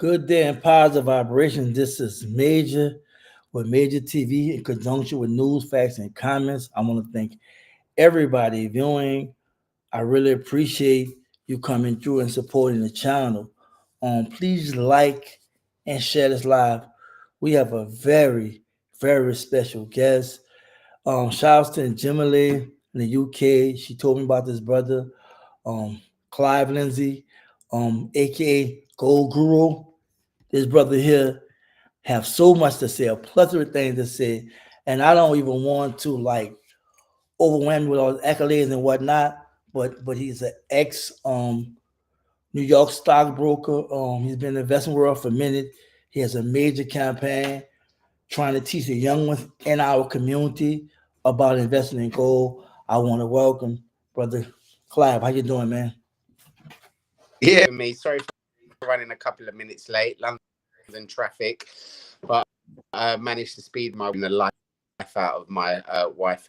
Good day and positive vibrations. This is Major with Major TV in conjunction with news, facts, and comments. I want to thank everybody viewing. I really appreciate you coming through and supporting the channel. Please like and share this live. We have a very, very special guest. Shouts to Jimmy in the UK. She told me about this brother, um, Clive Lindsay, aka Gold Guru. This brother here have so much to say, a plethora of things to say, and I don't even want to like overwhelm you with all the accolades and whatnot. But he's an ex New York stockbroker. He's been in the investment world for a minute. He has a major campaign trying to teach the young ones in our community about investing in gold. I want to welcome brother Clive. How you doing, man? Yeah, me. Sorry for running a couple of minutes late. London traffic, but I managed to speed my life out of my wife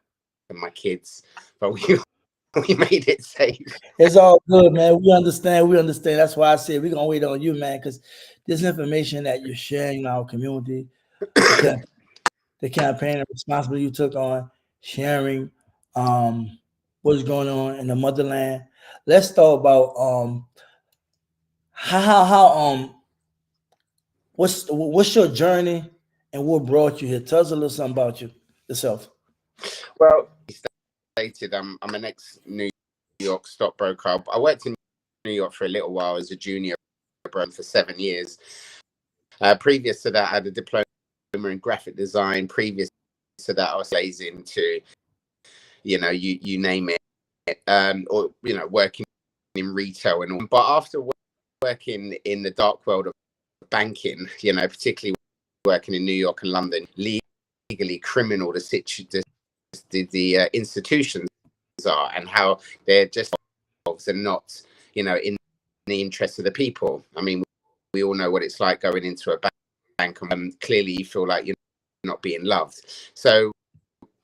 and my kids. But we made it safe. It's all good, man. We understand. We understand. That's why I said we're gonna wait on you, man, because this information that you're sharing in our community, the campaign and responsibility you took on sharing what's going on in the motherland. Let's talk about how what's your journey and what brought you here. Tell us a little something about yourself. Well, stated I'm an ex New York stockbroker. I worked in New York for a little while as a junior broker for 7 years. Previous to that, I had a diploma in graphic design. Previous to that, I was blazing to, you name it, or working in retail and all. But after working in the dark world of banking, particularly working in New York and London, legally criminal the institutions are, and how they're just and not, in the interest of the people. I mean, we all know what it's like going into a bank and clearly you feel like you're not being loved. So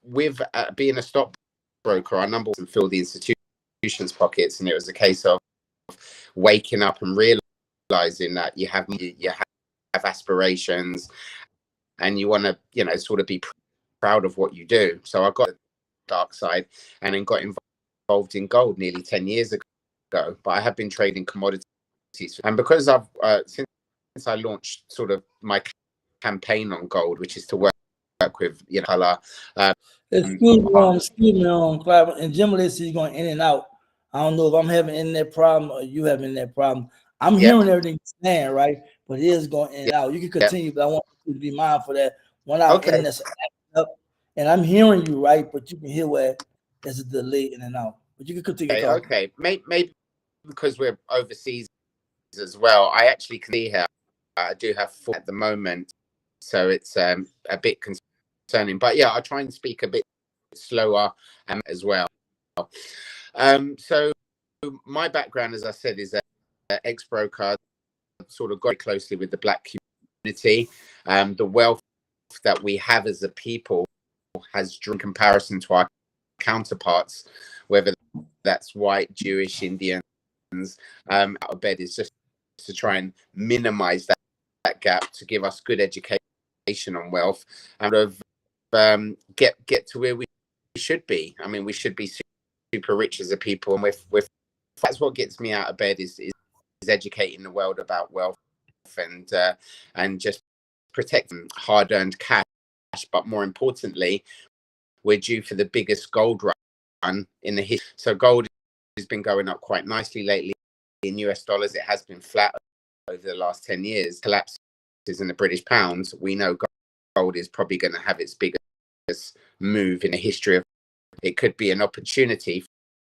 with being a stockbroker, our number one fill the institutions' pockets, and it was a case of waking up and realizing that you have aspirations and you want to, sort of be proud of what you do. So I got the dark side and then got involved in gold nearly 10 years ago. But I have been trading commodities, and because I've since I launched sort of my campaign on gold, which is to work with color. Excuse me, Clive. And Jim says he's going in and out. I don't know if I'm having internet problem or you having that problem. I'm hearing everything you're saying, right? But it is going in and out. You can continue, but I want you to be mindful that when our internet's acting up, and I'm hearing you, right? But you can hear where there's a delay in and out. But you can continue talking. Okay. Maybe because we're overseas as well, I actually can see here. I do have 4 at the moment, so it's a bit concerning. But yeah, I try and speak a bit slower as well. So my background, as I said, is an ex-broker. Sort of got closely with the Black community. The wealth that we have as a people has drawn comparison to our counterparts, whether that's white, Jewish, Indians. Out of bed is just to try and minimize that gap, to give us good education on wealth and get to where we should be. I mean, we should be super rich as a people, and that's what gets me out of bed is educating the world about wealth and just protecting hard-earned cash. But more importantly, we're due for the biggest gold run in the history. So gold has been going up quite nicely lately in US dollars. It has been flat over the last 10 years. Collapses in the British pounds. We know gold is probably going to have its biggest move in the history of. It could be an opportunity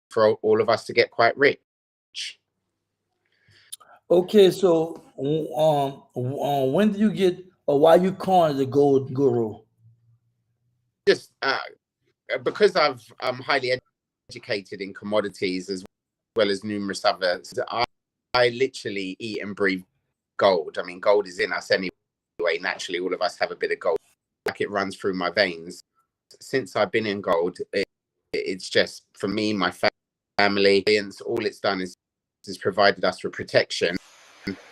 for all of us to get quite rich. Okay, so when do you get, or why you calling the gold guru? Just because I'm highly educated in commodities as well as numerous others. I literally eat and breathe gold. I mean, gold is in us anyway. Naturally, all of us have a bit of gold. Like it runs through my veins. Since I've been in gold, it's just, for me, my family, all it's done is provided us with protection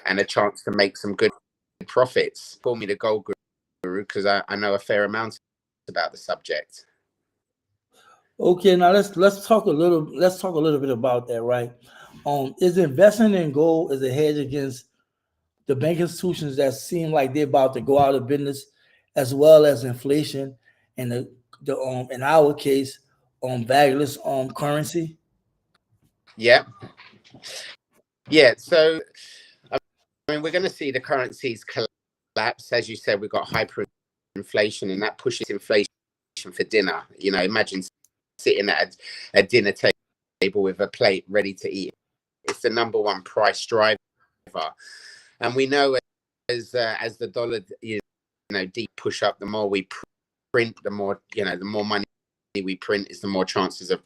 and a chance to make some good profits. Call me the gold guru because I know a fair amount about the subject. Okay, now let's talk a little bit about that, right? Is investing in gold as a hedge against the bank institutions that seem like they're about to go out of business, as well as inflation and the in our case valueless currency? Yeah. So I mean, we're going to see the currencies collapse. As you said, we've got hyperinflation, and that pushes inflation for dinner. Imagine sitting at a dinner table with a plate ready to eat. It's the number one price driver, and we know as the dollar deep push up, the more we print, the more the more money we print is the more chances of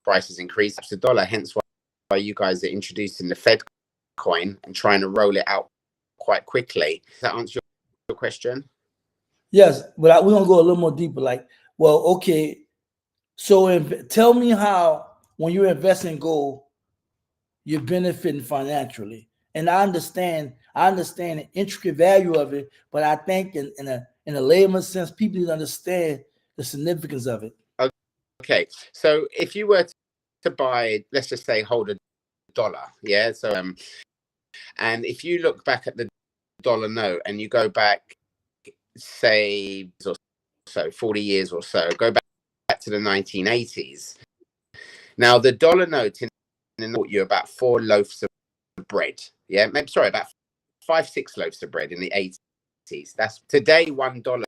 prices increase. The dollar, hence why you guys are introducing the Fed coin and trying to roll it out quite quickly. Does that answer your question? Yes, but we're gonna go a little more deeper. Okay, so tell me how when you invest in gold, you're benefiting financially. And I understand the intricate value of it, but I think in a layman's sense, people need to understand the significance of it. Okay, so if you were to buy, let's just say, hold a dollar, yeah. So and if you look back at the dollar note and you go back, say, 40 years or so, go back to the 1980s. Now the dollar note bought you about 4 loaves of bread. Yeah, maybe about 5-6 loaves of bread in the 80s. That's today $1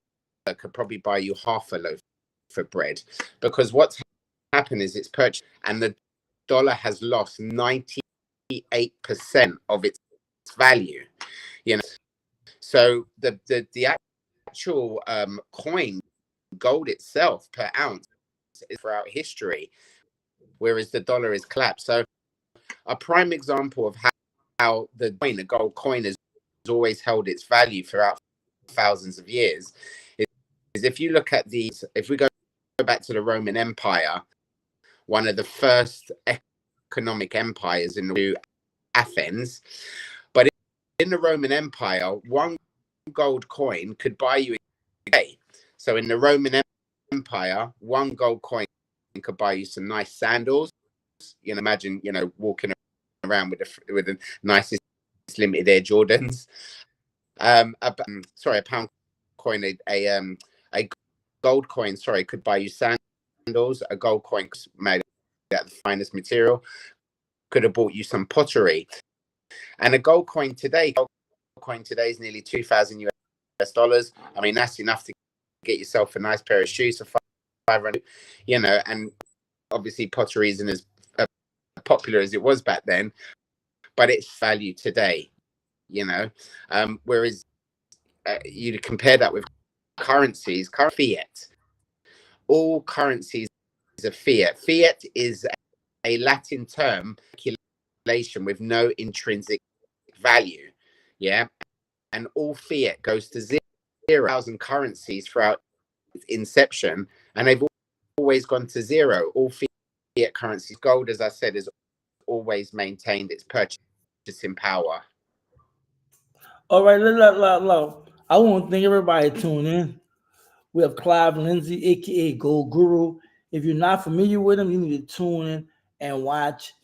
could probably buy you half a loaf for bread, because what's happened is it's purchased and the dollar has lost 98% of its value. So the actual coin gold itself per ounce is throughout history, whereas the dollar is collapsed. So a prime example of how the gold coin has always held its value throughout thousands of years is if you look at if we go back to the Roman Empire, one of the first economic empires in Athens. But in the Roman Empire, 1 gold coin could buy you a day. So in the Roman Empire, 1 gold coin could buy you some nice sandals. Imagine walking around with the nicest limited Air Jordans. A pound coin, a gold coin, could buy you sandals. A gold coin made out of the finest material could have bought you some pottery. And a gold coin today is nearly $2,000 US. I mean, that's enough to get yourself a nice pair of shoes for $500. And obviously pottery isn't as popular as it was back then, but it's value today. Whereas you compare that with currencies, fiat. All currencies are fiat. Fiat is a Latin term, calculation with no intrinsic value. Yeah. And all fiat goes to 0,000 currencies throughout its inception, and they've always gone to 0. All fiat currencies. Gold, as I said, has always maintained its purchasing power. All right, I want to thank everybody tuning in. We have Clive Lindsay, aka Gold Guru. If you're not familiar with him, you need to tune in and watch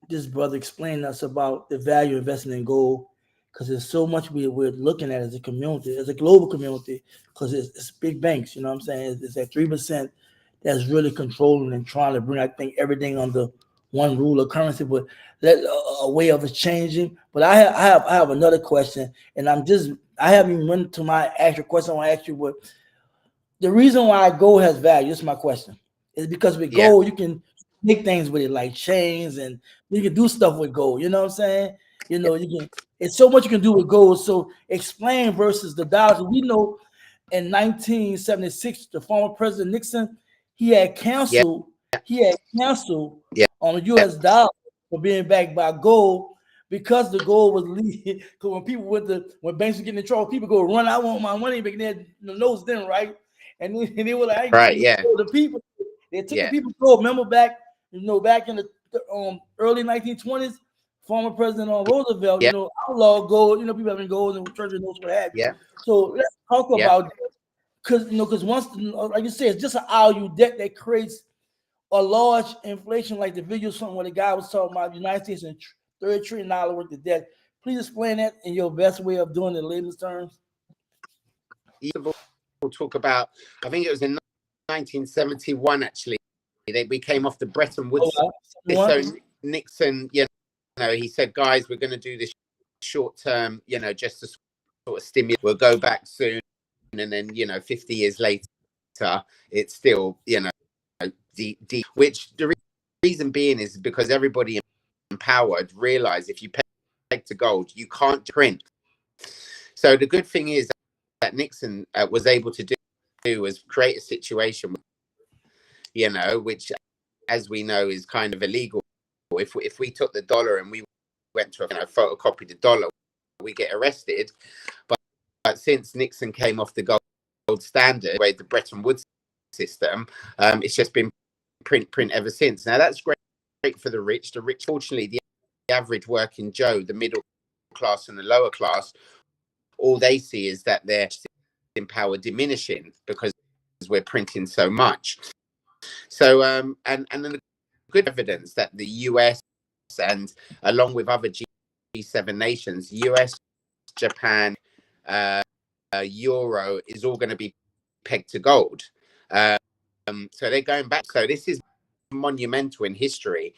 this brother explain to us about the value of investing in gold, because there's so much we're looking at as a community, as a global community, because it's big banks, you know what I'm saying? It's at 3% that's really controlling and trying to bring, I think, everything under one rule of currency, but that a way of it changing. But I have another question, and I haven't even went to my actual question. I want to ask you what the reason why gold has value. This is my question. Is because with gold you can make things with it, like chains, and you can do stuff with gold. You know what I'm saying? You can. It's so much you can do with gold. So explain versus the dollars. We know in 1976, the former President Nixon, he had canceled on the U.S. dollar for being backed by gold, because the gold was leading. Because when banks were getting in trouble, people go run. I want my money back. Then the notes then, right? And they were like, the people. They took the people gold. Remember back in the early 1920s, former President Roosevelt, Yeah, outlaw gold. People having gold and treasury notes, what have you. yeah, So let's talk yeah. about that. Because once, like you said, it's just an IOU debt that creates a large inflation, like the video, something where the guy was talking about the United States and $30 trillion worth of debt. Please explain that in your best way of doing it in layman's terms. We'll talk about, I think it was in 1971, actually. We came off the Bretton Woods. So Nixon, he said, guys, we're going to do this short term, just to sort of stimulate. We'll go back soon. And then, 50 years later, it's still, which the reason being is because everybody empowered realized if you peg to gold, you can't print. So the good thing is that Nixon was able to do was create a situation, which, as we know, is kind of illegal. If we took the dollar and we went to photocopy the dollar, we get arrested. But since Nixon came off the gold standard, the Bretton Woods system, it's just been print ever since. Now that's great for the rich. The rich, fortunately, the average working Joe, the middle class and the lower class, all they see is that their power diminishing because we're printing so much. So and then the good evidence that the US and along with other G7 nations, US, Japan, Euro is all going to be pegged to gold. So they're going back. So this is monumental in history,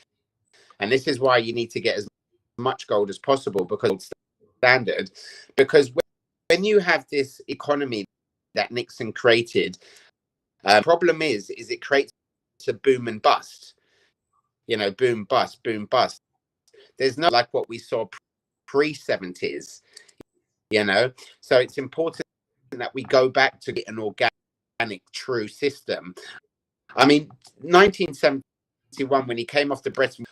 and this is why you need to get as much gold as possible because standard. Because when you have this economy that Nixon created, problem is it creates a boom and bust. Boom bust, boom bust. There's no like what we saw pre-70s. So it's important that we go back to an organic, true system. I mean, 1971, when he came off the Bretton,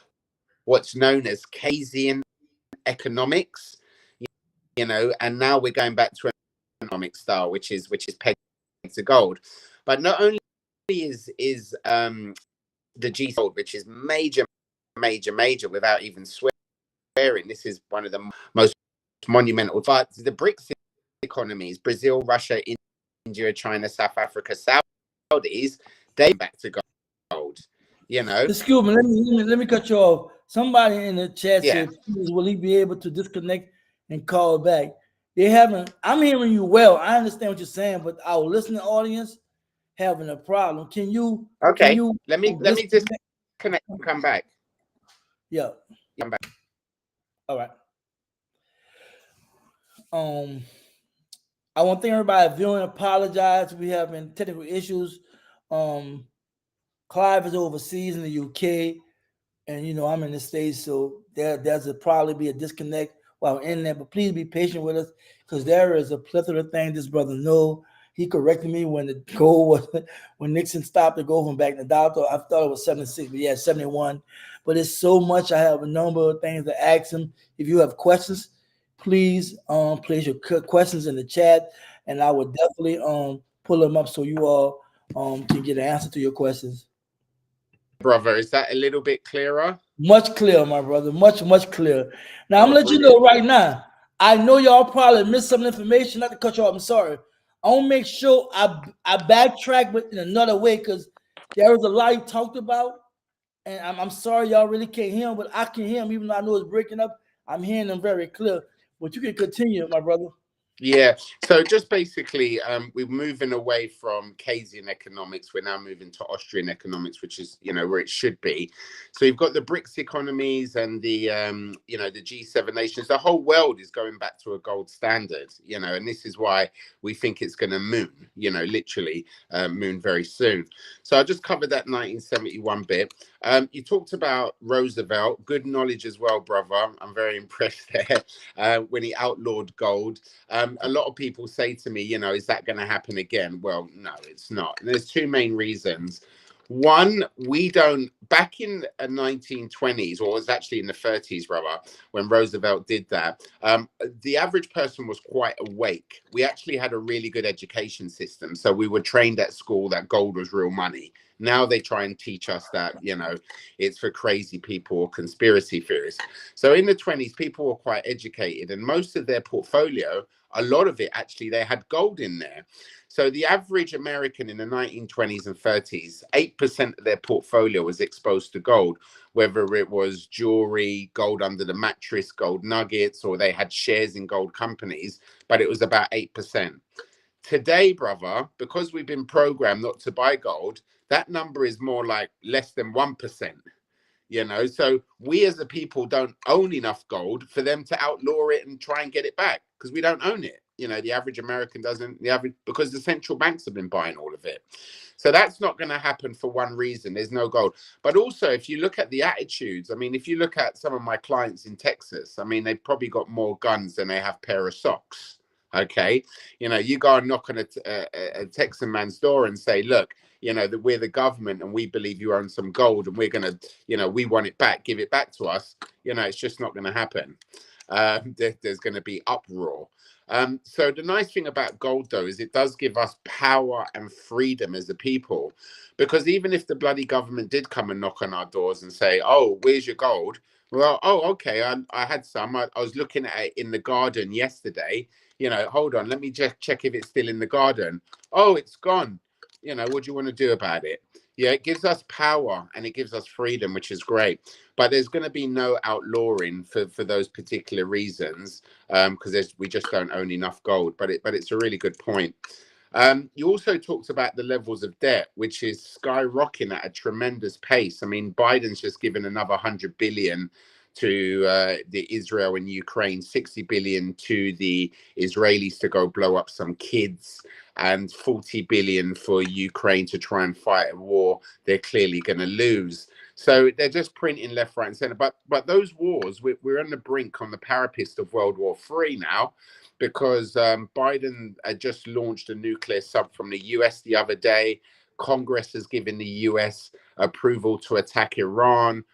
what's known as Keynesian economics, and now we're going back to an economic style, which is pegged to gold. But not only is the G gold, which is major, without even swearing, this is one of the most monumental. But the BRICS economies, Brazil, Russia, India, China, South Africa, Saudis, they back to gold. Excuse me, let me cut you off. Somebody in the chat said, please, will he be able to disconnect and call back? I'm hearing you well. I understand what you're saying, but our listening audience having a problem. Can you let me just connect and come back. Yeah. Come back. All right. I want to thank everybody viewing. Apologize. We having technical issues. Clive is overseas in the UK, and I'm in the States, so there's probably be a disconnect while in there. But please be patient with us because there is a plethora of things this brother know. He corrected me when the goal was when Nixon stopped the goal from back in the dollar. I thought it was 76, but yeah, 71. But it's so much. I have a number of things to ask him. If you have questions, please place your questions in the chat, and I will definitely pull them up so you all can get an answer to your questions. Brother, is that a little bit clearer? Much clearer, my brother. Much clearer. Now, I'm going to let you know right now. I know y'all probably missed some information. Not to cut you off. I'm sorry. I want to make sure I backtrack, but in another way, because there was a lot he talked about. And I'm sorry y'all really can't hear him, but I can hear him, even though I know it's breaking up. I'm hearing him very clear. But you can continue, my brother. Yeah, so just basically, we're moving away from Keynesian economics. We're now moving to Austrian economics, which is, where it should be. So you've got the BRICS economies and the, the G7 nations. The whole world is going back to a gold standard, and this is why we think it's going to moon, literally moon very soon. So I just covered that 1971 bit. You talked about Roosevelt, good knowledge as well, brother. I'm very impressed there when he outlawed gold. A lot of people say to me, is that going to happen again? Well, no, it's not. And there's two main reasons. One, we don't, back in the 1920s, or it was actually in the 30s, rather, when Roosevelt did that, the average person was quite awake. We actually had a really good education system. So we were trained at school that gold was real money. Now they try and teach us that, you know, it's for crazy people or conspiracy theorists. So in the 20s, people were quite educated, and most of their portfolio, a lot of it actually, they had gold in there. So the average American in the 1920s and 30s, 8% of their portfolio was exposed to gold, whether it was jewelry, gold under the mattress, gold nuggets, or they had shares in gold companies, but it was about 8%. Today, brother, because we've been programmed not to buy gold, that number is more like less than 1%. You know, so we as a people don't own enough gold for them to outlaw it and try and get it back, because we don't own it. You know, the average American doesn't, the average, because the central banks have been buying all of it. So that's not going to happen for one reason: there's no gold. But also, if you look at the attitudes, I mean, if you look at some of my clients in Texas, I mean, they've probably got more guns than they have pair of socks. Okay, you know, you go and knock on a Texan man's door and say, look, you know, that we're the government and we believe you own some gold and we're going to, you know, we want it back, give it back to us. You know, it's just not going to happen. There's going to be uproar. So the nice thing about gold, though, is it does give us power and freedom as a people, because even if the bloody government did come and knock on our doors and say, oh, where's your gold? Well, oh, okay, I had some. I was looking at it in the garden yesterday. You know, hold on, let me just check if it's still in the garden. Oh, it's gone. You know, what do you want to do about it? Yeah, it gives us power and it gives us freedom, which is great. But there's going to be no outlawing for those particular reasons, because we just don't own enough gold. But it's a really good point. You also talked about the levels of debt, which is skyrocketing at a tremendous pace. I mean, Biden's just given another 100 billion to the Israel and Ukraine, 60 billion to the Israelis to go blow up some kids, and 40 billion for Ukraine to try and fight a war they're clearly going to lose. So they're just printing left, right, and center. But those wars, we're on the brink, on the parapet of World War III now, because Biden just launched a nuclear sub from the US the other day. Congress has given the US approval to attack Iran.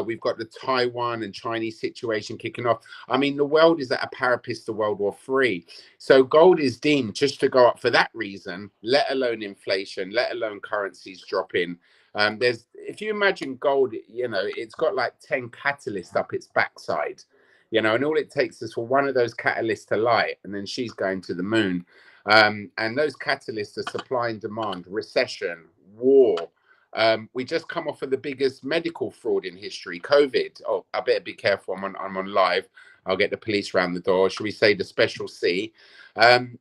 We've got the Taiwan and Chinese situation kicking off. I mean, the world is at a parapet to World War III. So gold is deemed just to go up for that reason, let alone inflation, let alone currencies dropping. If you imagine gold, you know, it's got like 10 catalysts up its backside, you know, and all it takes is for one of those catalysts to light, and then she's going to the moon. And those catalysts are supply and demand, recession, war. We just come off of the biggest medical fraud in history, COVID. Oh, I better be careful. I'm on live. I'll get the police around the door. Should we say the special C?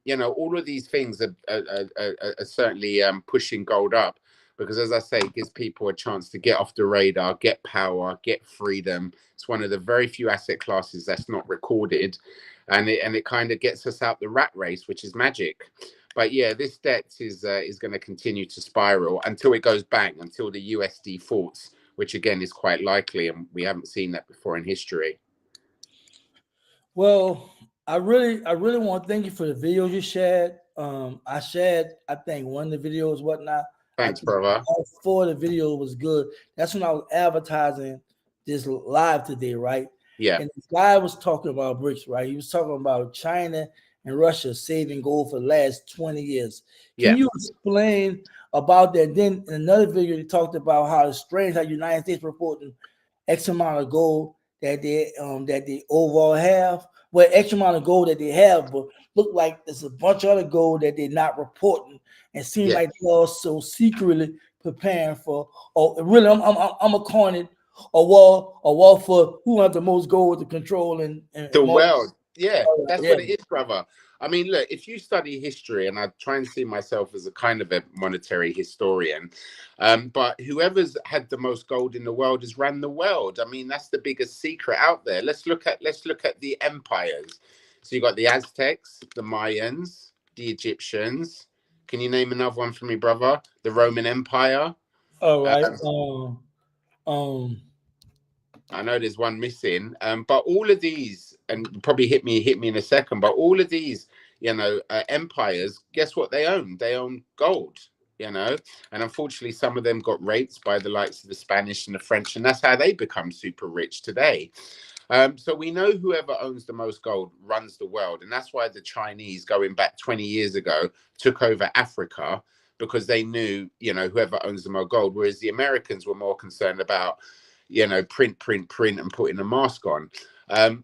You know, all of these things are certainly pushing gold up, because, as I say, it gives people a chance to get off the radar, get power, get freedom. It's one of the very few asset classes that's not recorded, and it kind of gets us out the rat race, which is magic. But yeah, this debt is going to continue to spiral until it goes bang, until the US defaults, which again is quite likely, and we haven't seen that before in history. Well, I really want to thank you for the videos you shared. I shared, I think, one of the videos, whatnot. I Thanks, think brother. all four of the videos was good. That's when I was advertising this live today, right? Yeah. And this guy was talking about bricks, right? He was talking about China and Russia saving gold for the last 20 years. Can Yeah. you explain about that? Then in another video, he talked about how it's strange how the United States reporting X amount of gold that they overall have. Well, X amount of gold that they have, but look like there's a bunch of other gold that they're not reporting, and seem Yeah. like they're also secretly preparing for. Oh, really? I'm a coin it a wall for who has the most gold to control and The more. world. Yeah, that's Yeah. what it is, brother. I mean, look, if you study history, and I try and see myself as a kind of a monetary historian, but whoever's had the most gold in the world has ran the world. I mean, that's the biggest secret out there. Let's look at the empires. So you got the Aztecs, the Mayans, the Egyptians. Can you name another one for me, brother? The Roman Empire. All right. Um, Um. I know there's one missing, but all of these, and probably hit me in a second, but all of these, you know, empires, guess what they own? They own gold. you know, and unfortunately some of them got raped by the likes of the Spanish and the French, and that's how they become super rich today. So we know whoever owns the most gold runs the world, and that's why the Chinese, going back 20 years ago, took over Africa, because they knew, you know, whoever owns the most gold, whereas the Americans were more concerned about, you know, print, and putting a mask on.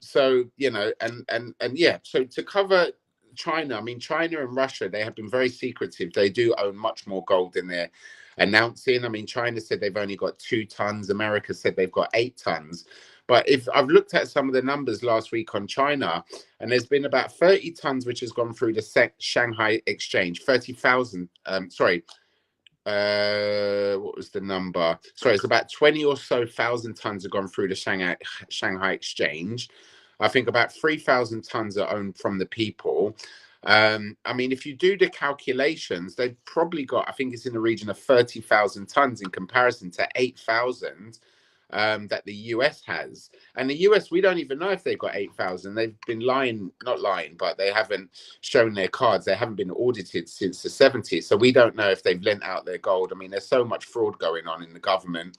So, you know, and yeah, so to cover China, I mean, China and Russia, they have been very secretive. They do own much more gold than they're announcing. I mean, China said they've only got 2 tons. America said they've got 8 tons. But if I've looked at some of the numbers last week on China, and there's been about 30 tons which has gone through the Shanghai exchange, 30,000, sorry, what was the number? Sorry, it's about 20 or so thousand tons have gone through the Shanghai exchange. I think about 3,000 tons are owned from the people. I mean, if you do the calculations, they've probably got, I think it's in the region of 30,000 tons in comparison to 8,000 that the US has. And the US, we don't even know if they've got 8,000. They've been lying, not lying, but they haven't shown their cards. They haven't been audited since the 70s. So we don't know if they've lent out their gold. I mean, there's so much fraud going on in the government.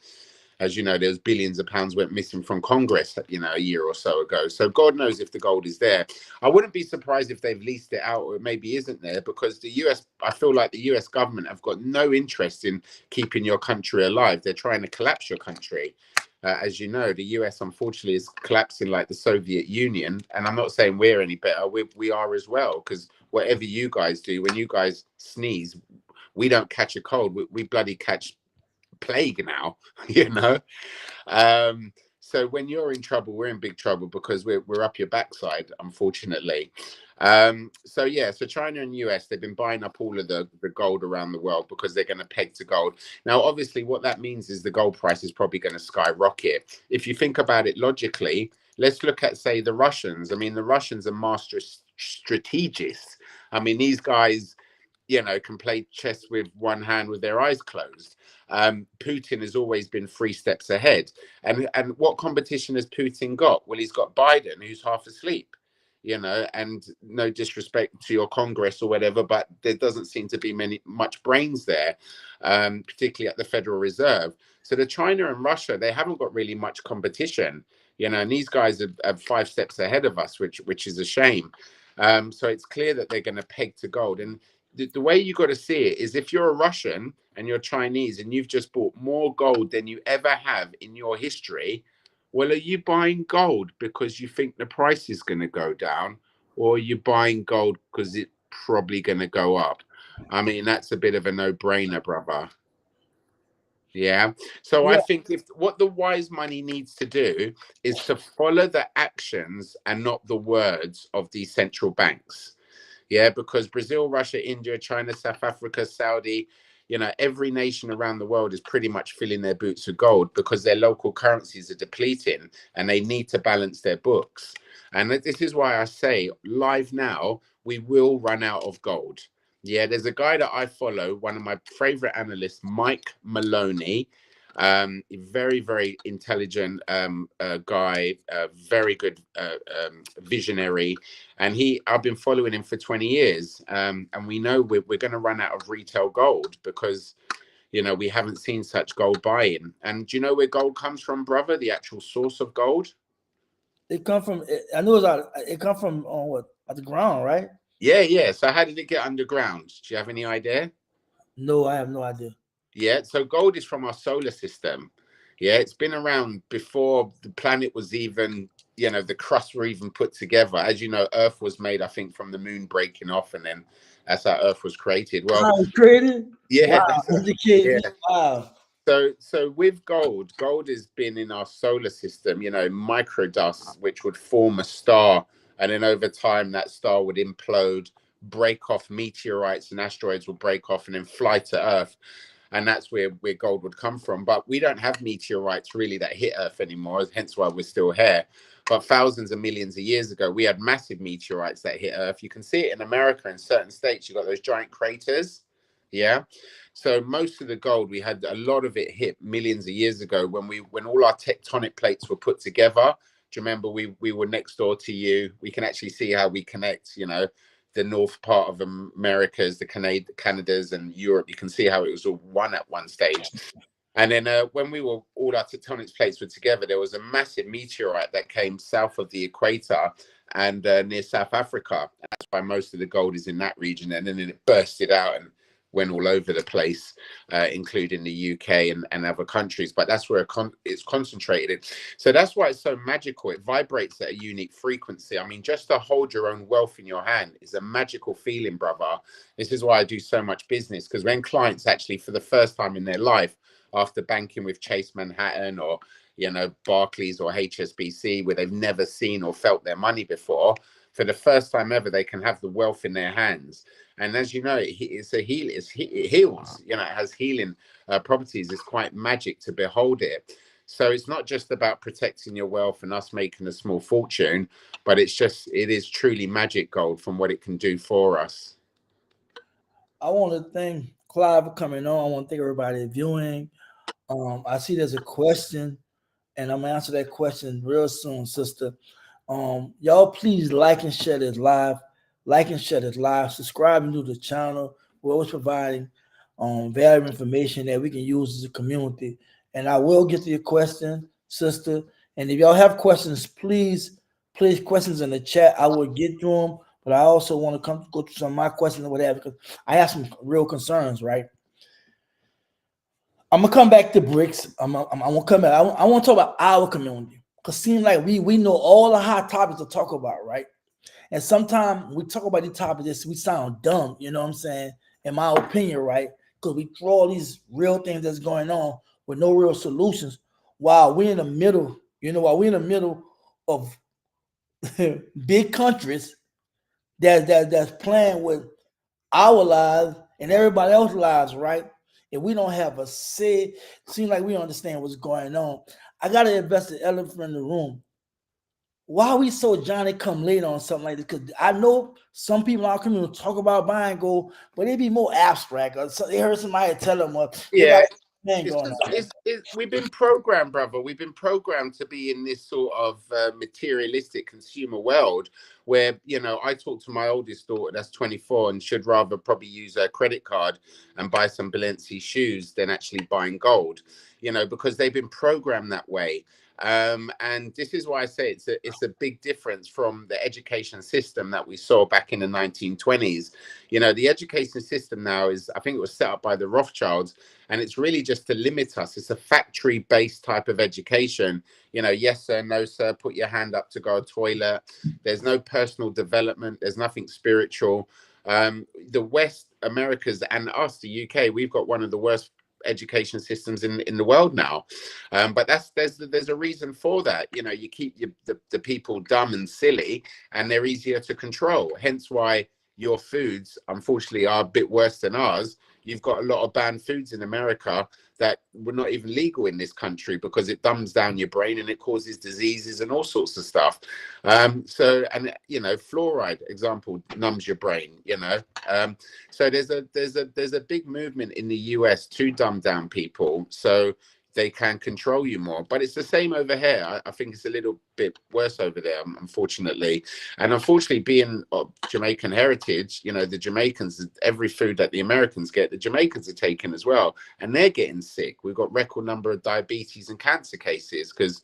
As you know, there's billions of pounds went missing from Congress, you know, a year or so ago. So God knows if the gold is there. I wouldn't be surprised if they've leased it out, or it maybe isn't there, because the US, I feel like the US government have got no interest in keeping your country alive. They're trying to collapse your country. As you know, the US, unfortunately, is collapsing like the Soviet Union. And I'm not saying we're any better. We are as well, because whatever you guys do, when you guys sneeze, we don't catch a cold. We bloody catch plague now, you know. So when you're in trouble, we're in big trouble, because we're up your backside, unfortunately. So yeah, so China and US, they've been buying up all of the gold around the world, because they're going to peg to gold. Now, obviously, what that means is the gold price is probably going to skyrocket. If you think about it logically, let's look at, say, the Russians. I mean, the Russians are master strategists. I mean, these guys, you know, can play chess with one hand with their eyes closed. Putin has always been 3 steps ahead. And what competition has Putin got? Well, he's got Biden, who's half asleep, you know, and no disrespect to your Congress or whatever, but there doesn't seem to be much brains there, particularly at the Federal Reserve. So the China and Russia, they haven't got really much competition, you know, and these guys are 5 steps ahead of us, which is a shame. So it's clear that they're going to peg to gold. And the way you got to see it is, if you're a Russian and you're Chinese and you've just bought more gold than you ever have in your history, well, are you buying gold because you think the price is going to go down, or are you buying gold because it's probably going to go up? I mean, that's a bit of a no-brainer, brother. Yeah. So I Yeah, think if what the wise money needs to do is to follow the actions and not the words of these central banks. Yeah, because Brazil, Russia, India, China, South Africa, Saudi, you know, every nation around the world is pretty much filling their boots with gold, because their local currencies are depleting and they need to balance their books. And this is why I say, live now, we will run out of gold. Yeah, there's a guy that I follow, one of my favorite analysts, Mike Maloney. Very, very intelligent guy, very good visionary. And I've been following him for 20 years. And we know we're going to run out of retail gold, because, you know, we haven't seen such gold buying. And do you know where gold comes from, brother? The actual source of gold? it come from. I know it's out. It come from on what, at the ground, right? Yeah, yeah. So how did it get underground? Do you have any idea? No, I have no idea. Yeah, so gold is from our solar system. Yeah, it's been around before the planet was even, you know, the crust were even put together. As you know, Earth was made, I think, from the moon breaking off, and then that's how Earth was created. Well, Wow, it's created. yeah, Wow, educate yeah. me. Wow. So with gold has been in our solar system, you know, microdust, which would form a star, and then over time that star would implode, break off, meteorites and asteroids will break off and then fly to Earth. And that's where gold would come from. But we don't have meteorites really that hit Earth anymore, hence why we're still here. But thousands of millions of years ago, we had massive meteorites that hit Earth. You can see it in America, in certain states. You've got those giant craters. Yeah. So most of the gold, we had a lot of it hit millions of years ago when all our tectonic plates were put together. Do you remember we were next door to you? We can actually see how we connect, you know. the north part of Americas, the Canadas and Europe. You can see how it was all one at one stage. And then when we were all our tectonic plates were together, there was a massive meteorite that came south of the equator and near South Africa. That's why most of the gold is in that region. And then it bursted out and went all over the place, including the UK and other countries. But that's where it's concentrated. So that's why it's so magical. It vibrates at a unique frequency. I mean, just to hold your own wealth in your hand is a magical feeling, brother. This is why I do so much business, because when clients actually, for the first time in their life, after banking with Chase Manhattan or Barclays or HSBC, where they've never seen or felt their money before, for the first time ever, they can have the wealth in their hands. And as you know, it heals. It has healing properties. It's quite magic to behold it. So it's not just about protecting your wealth and us making a small fortune, but it is truly magic gold from what it can do for us. I want to thank Clive for coming on. I want to thank everybody viewing. I see there's a question, and I'm gonna answer that question real soon, sister. Y'all please like and share this live. Like and share this live. Subscribe to the channel. We're always providing valuable information that we can use as a community. And I will get to your question, sister. And if y'all have questions, please questions in the chat. I will get to them. But I also want to go through some of my questions or whatever, because I have some real concerns, right? I'm gonna come back to BRICS. I'm gonna come back. I want to talk about our community, because it seems like we know all the hot topics to talk about, right? And sometimes we talk about these topics, we sound dumb, you know what I'm saying? In my opinion, right? Because we throw all these real things that's going on with no real solutions, while we're in the middle, of big countries that's playing with our lives and everybody else's lives, right? And we don't have a say. Seems like we don't understand what's going on. I gotta invest the elephant in the room. Why are we so Johnny come late on something like this? Because I know some people in our community talk about buying gold, but they be more abstract. Or so they heard somebody tell them, they Yeah, got thing going on. we've been programmed, brother. We've been programmed to be in this sort of materialistic consumer world where, I talk to my oldest daughter that's 24 and should rather probably use her credit card and buy some Balenciaga shoes than actually buying gold, because they've been programmed that way. And this is why I say it's a big difference from the education system that we saw back in the 1920s. The education system now I think it was set up by the Rothschilds, and it's really just to limit us. It's a factory-based type of education. Yes sir, no sir, put your hand up to go to toilet. There's no personal development. There's nothing spiritual. The West, Americas, and us, the UK, we've got one of the worst education systems in the world now, but there's a reason for that. You keep the people dumb and silly, and they're easier to control, hence why your foods unfortunately are a bit worse than ours. You've got a lot of banned foods in America that were not even legal in this country because it dumbs down your brain and it causes diseases and all sorts of stuff. Fluoride, example, numbs your brain. So there's a big movement in the US to dumb down people so they can control you more. But it's the same over here. I think it's a little bit worse over there, unfortunately. And unfortunately, being of Jamaican heritage, the Jamaicans, every food that the Americans get, the Jamaicans are taking as well. And they're getting sick. We've got record number of diabetes and cancer cases because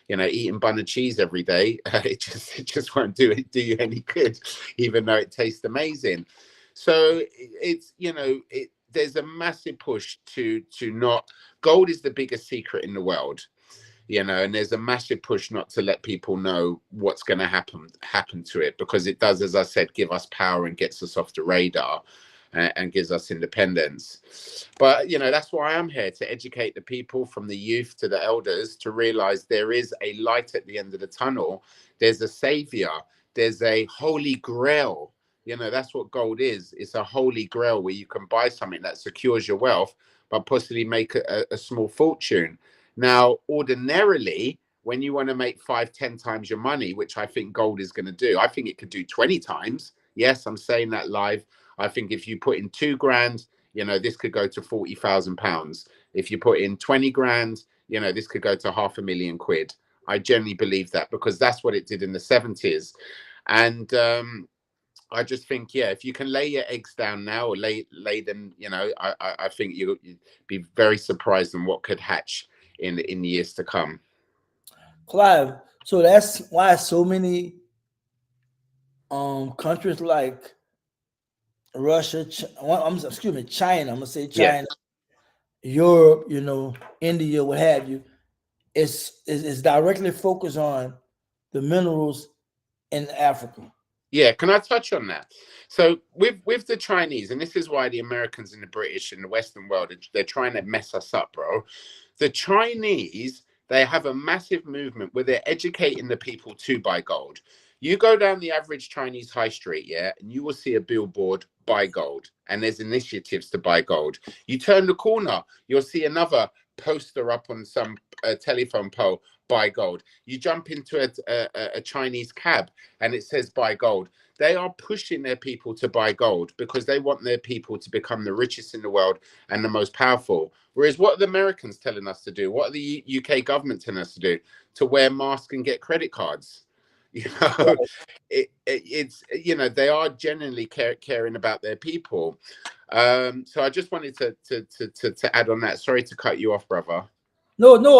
eating bun and cheese every day, it just won't do you any good, even though it tastes amazing. So it's, there's a massive push to not. Gold is the biggest secret in the world, and there's a massive push not to let people know what's going to happen to it, because it does, as I said, give us power and gets us off the radar and gives us independence. But that's why I'm here, to educate the people, from the youth to the elders, to realize there is a light at the end of the tunnel. There's a savior. There's a holy grail. That's what gold is. It's a holy grail where you can buy something that secures your wealth, but possibly make a small fortune. Now, ordinarily, when you want to make 5-10 times your money, which I think gold is going to do, I think it could do 20 times. Yes, I'm saying that live. I think if you put in 2 grand, this could go to £40,000. If you put in 20 grand, this could go to £500,000. I generally believe that, because that's what it did in the 70s. And I just think, yeah, if you can lay your eggs down now or lay them, I think you'd be very surprised on what could hatch in the years to come. Clive. So that's why so many countries like Russia, excuse me, China. I'm gonna say Yeah. China, Europe, India, what have you. It's directly focused on the minerals in Africa. Yeah, can I touch on that? So with the Chinese, and this is why the Americans and the British and the Western world they're trying to mess us up, bro. The Chinese, they have a massive movement where they're educating the people to buy gold. You go down the average Chinese high street, yeah, and you will see a billboard, buy gold, and there's initiatives to buy gold. You turn the corner, you'll see another poster up on some telephone pole, buy gold. You jump into a Chinese cab and it says buy gold. They are pushing their people to buy gold because they want their people to become the richest in the world and the most powerful. Whereas what are the Americans telling us to do? What are the UK government telling us to do? To wear masks and get credit cards. You know, it's they are genuinely caring about their people. So I just wanted to add on that. Sorry to cut you off, brother. No, no,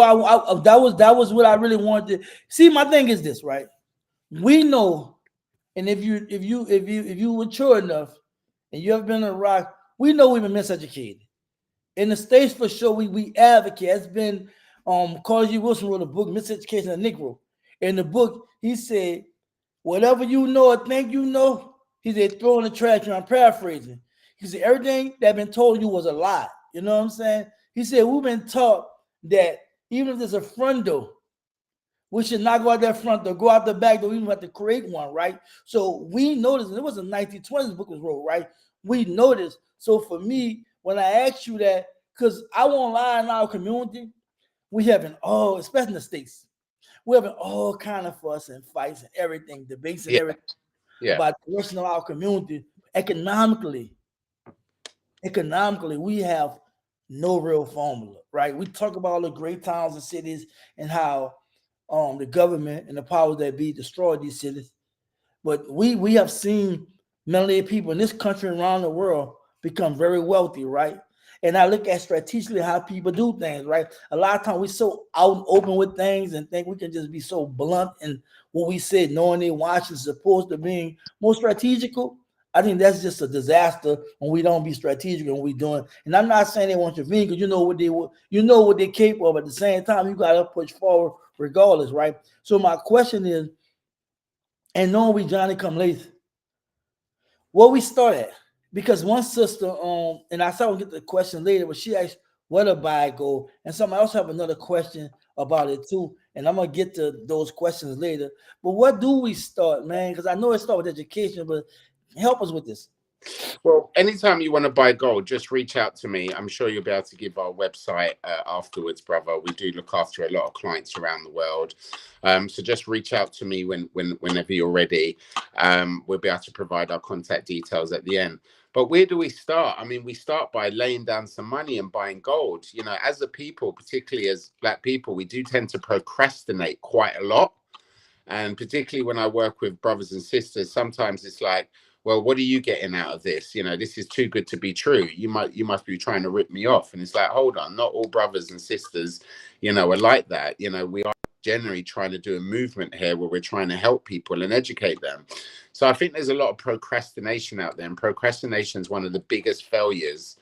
that was what I really wanted to see. My thing is this, right? We know, and if you mature enough and you have been in Iraq, we know we've been miseducated. In the States, for sure, we advocate. It's been Carl G. Wilson wrote a book, Miseducation of Negro. In the book, he said, whatever you know or think you know, he said, throw in the trash. And I'm paraphrasing. He said, everything that been told you was a lie. You know what I'm saying? He said, we've been taught that even if there's a front door, we should not go out that front door, go out the back door. We even have to create one, right? So we noticed, and it was a 1920s book was wrote, right? We noticed. So for me, when I asked you that, because I won't lie, in our community, we having especially in the States, we're having all kind of fuss and fights and everything, debates and Yeah, everything yeah, about the direction of our community. Economically, we have no real formula, right? We talk about all the great towns and cities and how the government and the powers that be destroyed these cities. But we have seen many people in this country and around the world become very wealthy, right? And I look at strategically how people do things, right? A lot of times we're so out and open with things and think we can just be so blunt in what we say, knowing they watch is supposed to being more strategical. I think that's just a disaster when we don't be strategic and we doing. And I'm not saying they want your vegan because you know what they're capable of. At the same time, you gotta push forward regardless, right? So my question is, and knowing we Johnny come late, where we start at? Because one sister, and I saw we'll get the question later, but she asked where to buy gold, and somebody else have another question about it too. And I'm gonna get to those questions later. But what do we start, man? Because I know it starts with education, but help us with this. well, anytime you want to buy gold, just reach out to me. I'm sure you'll be able to give our website afterwards, brother. We do look after a lot of clients around the world. So just reach out to me whenever you're ready. We'll be able to provide our contact details at the end. But where do we start? I mean, we start by laying down some money and buying gold. As a people, particularly as Black people, we do tend to procrastinate quite a lot. And particularly when I work with brothers and sisters, sometimes it's like, well, what are you getting out of this? This is too good to be true. You must be trying to rip me off. And it's like, hold on, not all brothers and sisters, are like that. We are generally trying to do a movement here where we're trying to help people and educate them. So I think there's a lot of procrastination out there, and procrastination is one of the biggest failures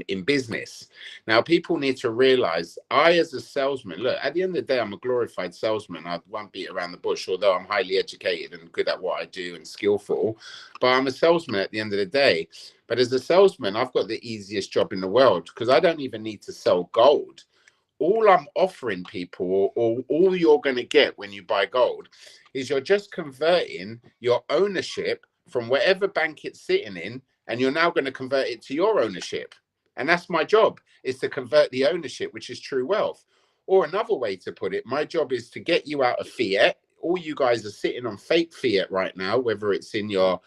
in business. Now, people need to realize I, as a salesman, look, at the end of the day, I'm a glorified salesman. I won't beat around the bush, although I'm highly educated and good at what I do and skillful. But I'm a salesman at the end of the day. But as a salesman, I've got the easiest job in the world because I don't even need to sell gold. All I'm offering people, or all you're going to get when you buy gold, is you're just converting your ownership from whatever bank it's sitting in, and you're now going to convert it to your ownership. And that's my job, is to convert the ownership, which is true wealth. Or another way to put it, my job is to get you out of fiat. All you guys are sitting on fake fiat right now, whether it's in your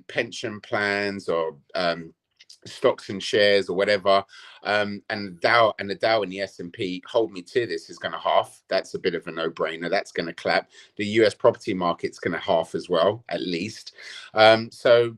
pension plans or stocks and shares or whatever, and the Dow and the S&P hold me to this, is going to half. That's a bit of a no-brainer. That's going to clap. The US property market's going to half as well, at least. So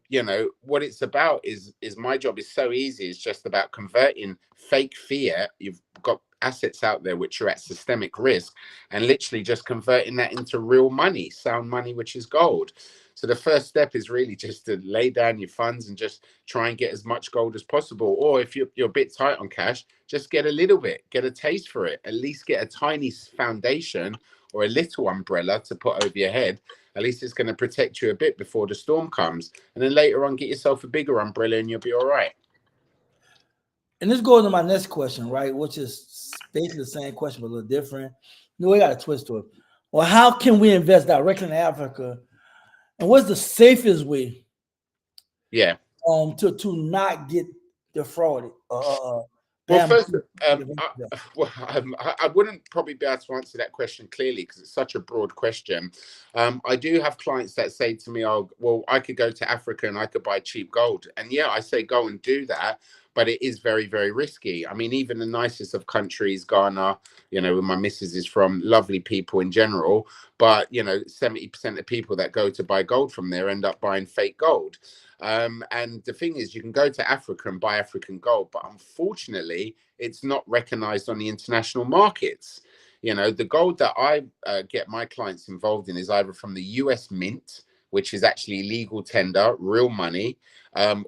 what it's about is my job is so easy. It's just about converting fake fiat. You've got assets out there which are at systemic risk, and literally just converting that into real money, sound money, which is gold. So the first step is really just to lay down your funds and just try and get as much gold as possible. Or if you're a bit tight on cash, just get a little bit, get a taste for it, at least get a tiny foundation or a little umbrella to put over your head. At least it's going to protect you a bit before the storm comes. And then later on, get yourself a bigger umbrella and you'll be all right. And this goes to my next question, right? Which is basically the same question, but a little different. We got a twist to it. Well, how can we invest directly in Africa? And what's the safest way? Yeah. To not get defrauded. Well, first, I wouldn't probably be able to answer that question clearly because it's such a broad question. I do have clients that say to me, "Oh, well, I could go to Africa and I could buy cheap gold." And yeah, I say go and do that, but it is very, very risky. I mean, even the nicest of countries, Ghana, where my missus is from, lovely people in general, but 70% of people that go to buy gold from there end up buying fake gold. And the thing is, you can go to Africa and buy African gold, but unfortunately, it's not recognized on the international markets. The gold that I get my clients involved in is either from the US Mint, which is actually legal tender, real money,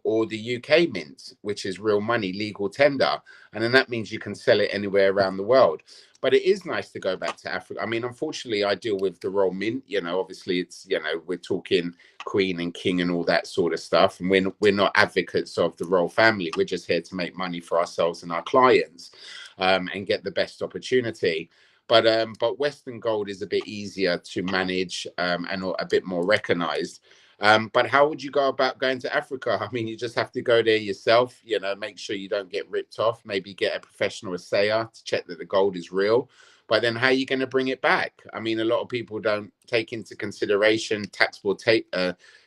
or the UK Mint, which is real money, legal tender. And then that means you can sell it anywhere around the world. But it is nice to go back to Africa. I mean, unfortunately, I deal with the Royal Mint. Obviously, it's, we're talking Queen and King and all that sort of stuff. And we're not advocates of the royal family. We're just here to make money for ourselves and our clients and get the best opportunity. But Western gold is a bit easier to manage and a bit more recognized. But how would you go about going to Africa? I mean, you just have to go there yourself, make sure you don't get ripped off, maybe get a professional assayer to check that the gold is real. But then how are you going to bring it back? I mean, a lot of people don't take into consideration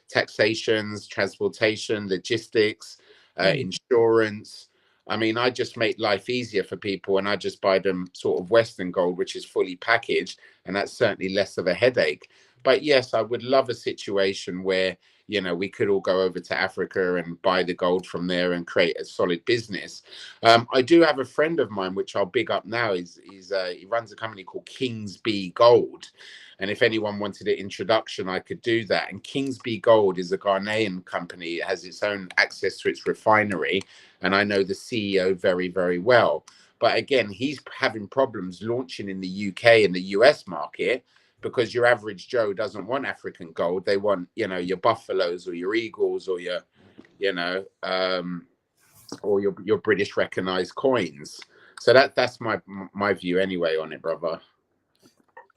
taxations, transportation, logistics, insurance. I mean, I just make life easier for people and I just buy them sort of Western gold, which is fully packaged. And that's certainly less of a headache. But yes, I would love a situation where, we could all go over to Africa and buy the gold from there and create a solid business. I do have a friend of mine, which I'll big up now. He runs a company called Kingsby Gold. And if anyone wanted an introduction, I could do that. And Kingsby Gold is a Ghanaian company. It has its own access to its refinery. And I know the CEO very, very well. But again, he's having problems launching in the UK and the US market because your average Joe doesn't want African gold. They want, your buffaloes or your eagles or your British recognized coins. So that's my view anyway on it, brother.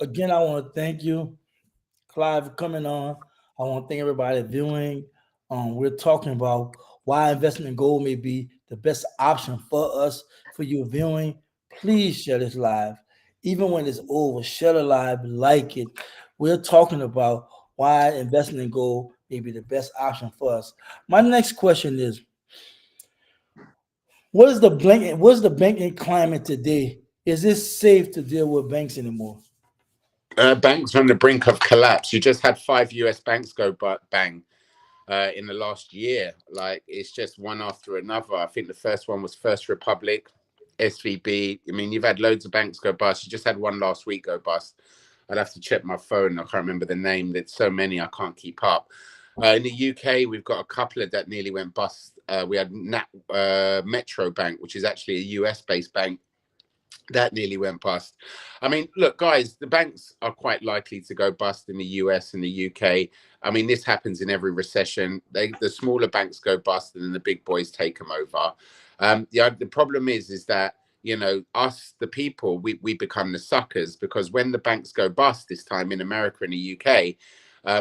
Again, I want to thank you, Clive, for coming on. I want to thank everybody viewing. We're talking about why investment in gold may be the best option for us, for you viewing. Please share this live. Even when it's over, share the live, like it. We're talking about why investing in gold may be the best option for us. My next question is, what is the banking climate today? Is it safe to deal with banks anymore? Banks on the brink of collapse. You just had 5 US banks go bang in the last year. Like, it's just one after another. I think the first one was First Republic, SVB. I mean, you've had loads of banks go bust. You just had one last week go bust. I'd have to check my phone. I can't remember the name. There's so many I can't keep up. In the UK, we've got a couple of that nearly went bust. We had Metro Bank, which is actually a US-based bank, that nearly went bust. I mean, look, guys, the banks are quite likely to go bust in the US and the UK. I mean, this happens in every recession. The smaller banks go bust and then the big boys take them over. The problem is that, us, the people, we become the suckers, because when the banks go bust this time in America and the UK,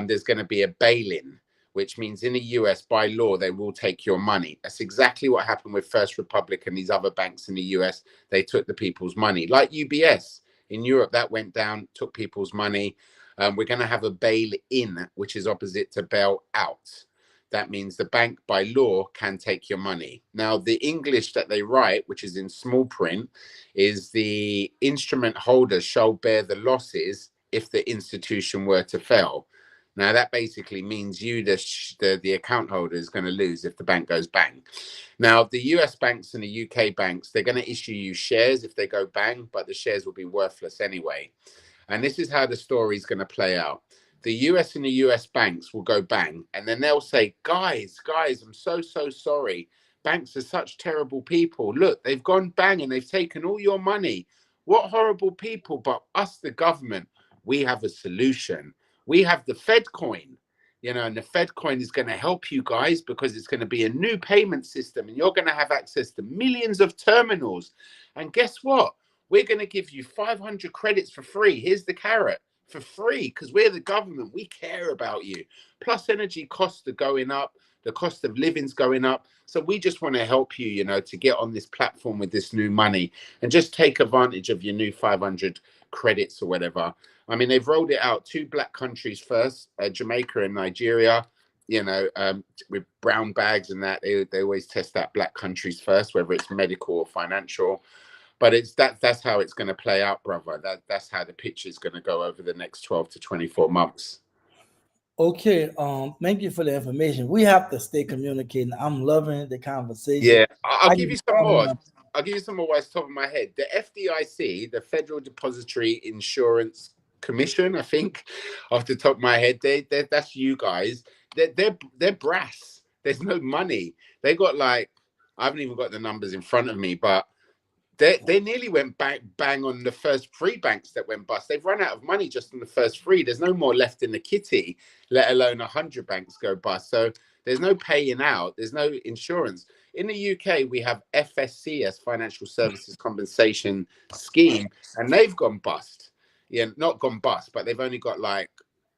there's going to be a bail-in, which means in the US, by law, they will take your money. That's exactly what happened with First Republic and these other banks in the US. They took the people's money. Like UBS in Europe, that went down, took people's money. We're going to have a bail-in, which is opposite to bail out. that means the bank by law can take your money. Now, the English that they write, which is in small print, is the instrument holder shall bear the losses if the institution were to fail. Now, that basically means you, the account holder, is going to lose if the bank goes bang. Now, the US banks and the UK banks, they're going to issue you shares if they go bang, but the shares will be worthless anyway. And this is how the story is going to play out. The US and the US banks will go bang, and then they'll say, guys, I'm so sorry. Banks are such terrible people. Look, they've gone bang and they've taken all your money. What horrible people. But us, the government, we have a solution. We have the Fed coin, and the Fed coin is going to help you guys because it's going to be a new payment system and you're going to have access to millions of terminals. And guess what? We're going to give you 500 credits for free. Here's the carrot. For free, because we're the government. We care about you. Plus, energy costs are going up. The cost of living's going up. So we just want to help you, to get on this platform with this new money and just take advantage of your new 500 credits or whatever. I mean, they've rolled it out 2 black countries first, Jamaica and Nigeria, with brown bags and that. They always test out black countries first, whether it's medical or financial. But that's how it's going to play out, brother. That's how the picture is going to go over the next 12 to 24 months. Okay, thank you for the information. We have to stay communicating. I'm loving the conversation. Yeah, I'll give you some more. I'll give you some more off the top of my head. The FDIC, the Federal Depository Insurance Commission, I think, off the top of my head, that's you guys. They're brass. There's no money. They got I haven't even got the numbers in front of me, but they nearly went bang on the first 3 banks that went bust. They've run out of money just on the first 3. There's no more left in the kitty, let alone 100 banks go bust. So there's no paying out. There's no insurance. In the UK, we have FSCS, Financial Services Compensation Scheme, and they've gone bust. Yeah, not gone bust, but they've only got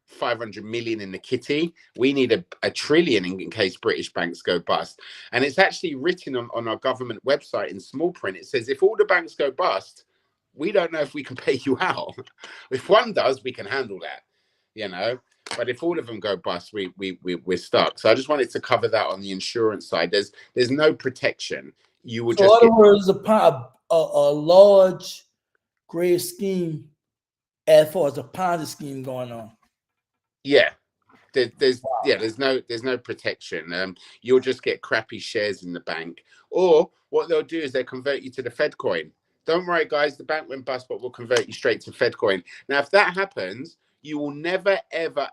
500 million in the kitty. We need a trillion in case British banks go bust. And it's actually written on our government website in small print. It says, if all the banks go bust, we don't know if we can pay you out. If one does, we can handle that, But if all of them go bust, we're stuck. So I just wanted to cover that on the insurance side. There's no protection. You will just. In other words, a large grave scheme as far as a Ponzi scheme going on. Yeah. There's no protection. You'll just get crappy shares in the bank, or what they'll do is they'll convert you to the Fed coin. Don't worry, guys, the bank went bust, but we'll convert you straight to Fed coin. Now, if that happens, you will never, ever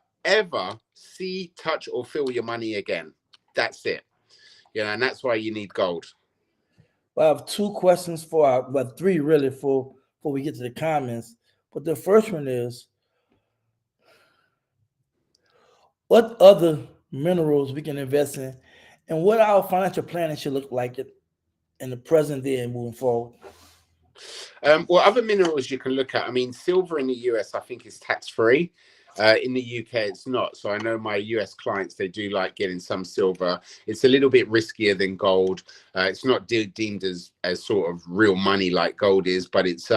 see, touch, or feel your money again. That's it. And that's why you need gold. Well, I have 2 questions 3 really before we get to the comments. But the first one is, what other minerals we can invest in, and what our financial planning should look like in the present day and moving forward? Well, other minerals you can look at. I mean, silver in the US, I think, is tax-free. In the UK, it's not. So I know my US clients, they do like getting some silver. It's a little bit riskier than gold. It's not deemed as sort of real money like gold is, but it's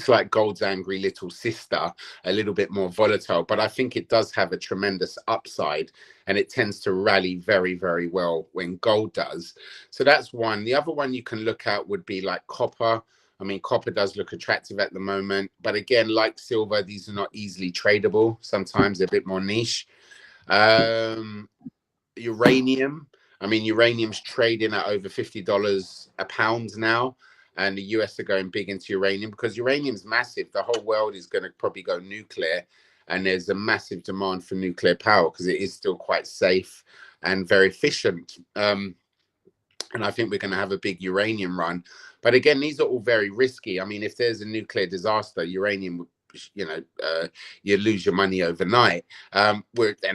like gold's angry little sister, a little bit more volatile, but I think it does have a tremendous upside, and it tends to rally very, very well when gold does. So that's one. The other one you can look at would be like copper. I mean, copper does look attractive at the moment, but again, like silver, these are not easily tradable. Sometimes they're a bit more niche. Uranium. I mean, uranium's trading at over $50 a pound now. And the US are going big into uranium because uranium's massive. The whole world is going to probably go nuclear. And there's a massive demand for nuclear power because it is still quite safe and very efficient. And I think we're going to have a big uranium run. But again, these are all very risky. I mean, if there's a nuclear disaster, uranium, you lose your money overnight. And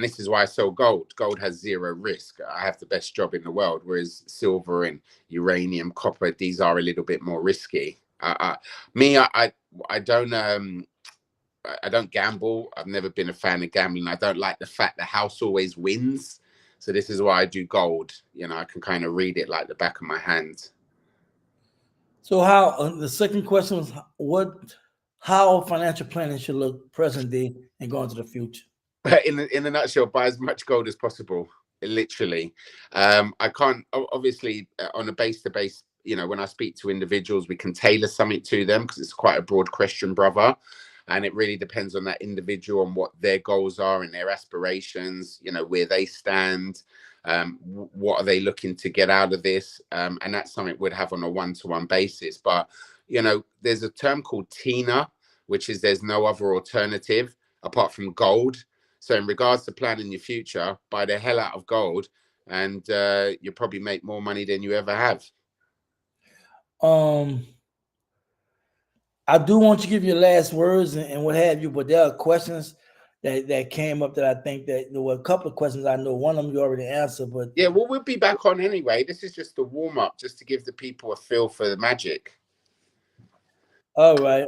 this is why I sell gold. Gold has 0 risk. I have the best job in the world, whereas silver and uranium, copper, these are a little bit more risky. I don't gamble. I've never been a fan of gambling. I don't like the fact the house always wins. So this is why I do gold. I can kind of read it like the back of my hand. So the second question was how financial planning should look present day and go into the future? In a nutshell, buy as much gold as possible. literally. I can't obviously on a base to base. You know, when I speak to individuals, we can tailor something to them because it's quite a broad question, brother. And it really depends on that individual and what their goals are and their aspirations, you know, where they stand, what are they looking to get out of this? And that's something we'd have on a one-to-one basis. But, you know, there's a term called TINA, which is there's no other alternative apart from gold. So in regards to planning your future, buy the hell out of gold and you'll probably make more money than you ever have. I do want you to give your last words and what have you, but there are questions that came up that I think that there were a couple of questions I know. One of them you already answered, but yeah, well, we'll be back on anyway. This is just the warm up, just to give the people a feel for the magic. All right.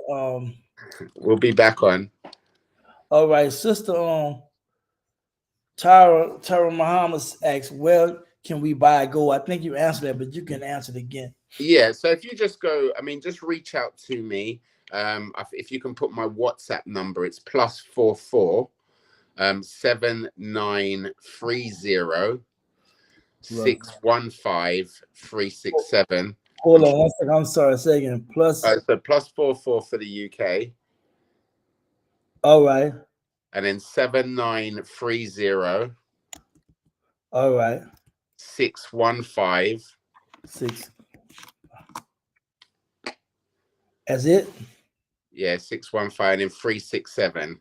We'll be back on. All right, Sister Tara Muhammad asks, well, can we buy gold? I think you answered that, but you can answer it again. Yeah, so if you just go, I mean, just reach out to me. If you can put my WhatsApp number, it's +44 7930 615 367. Hold on one second. I'm sorry. Say again. Plus. So +44 for the UK. All right. And then 7930. All right. 615. 6. That's it? Yeah, 615 and then 367.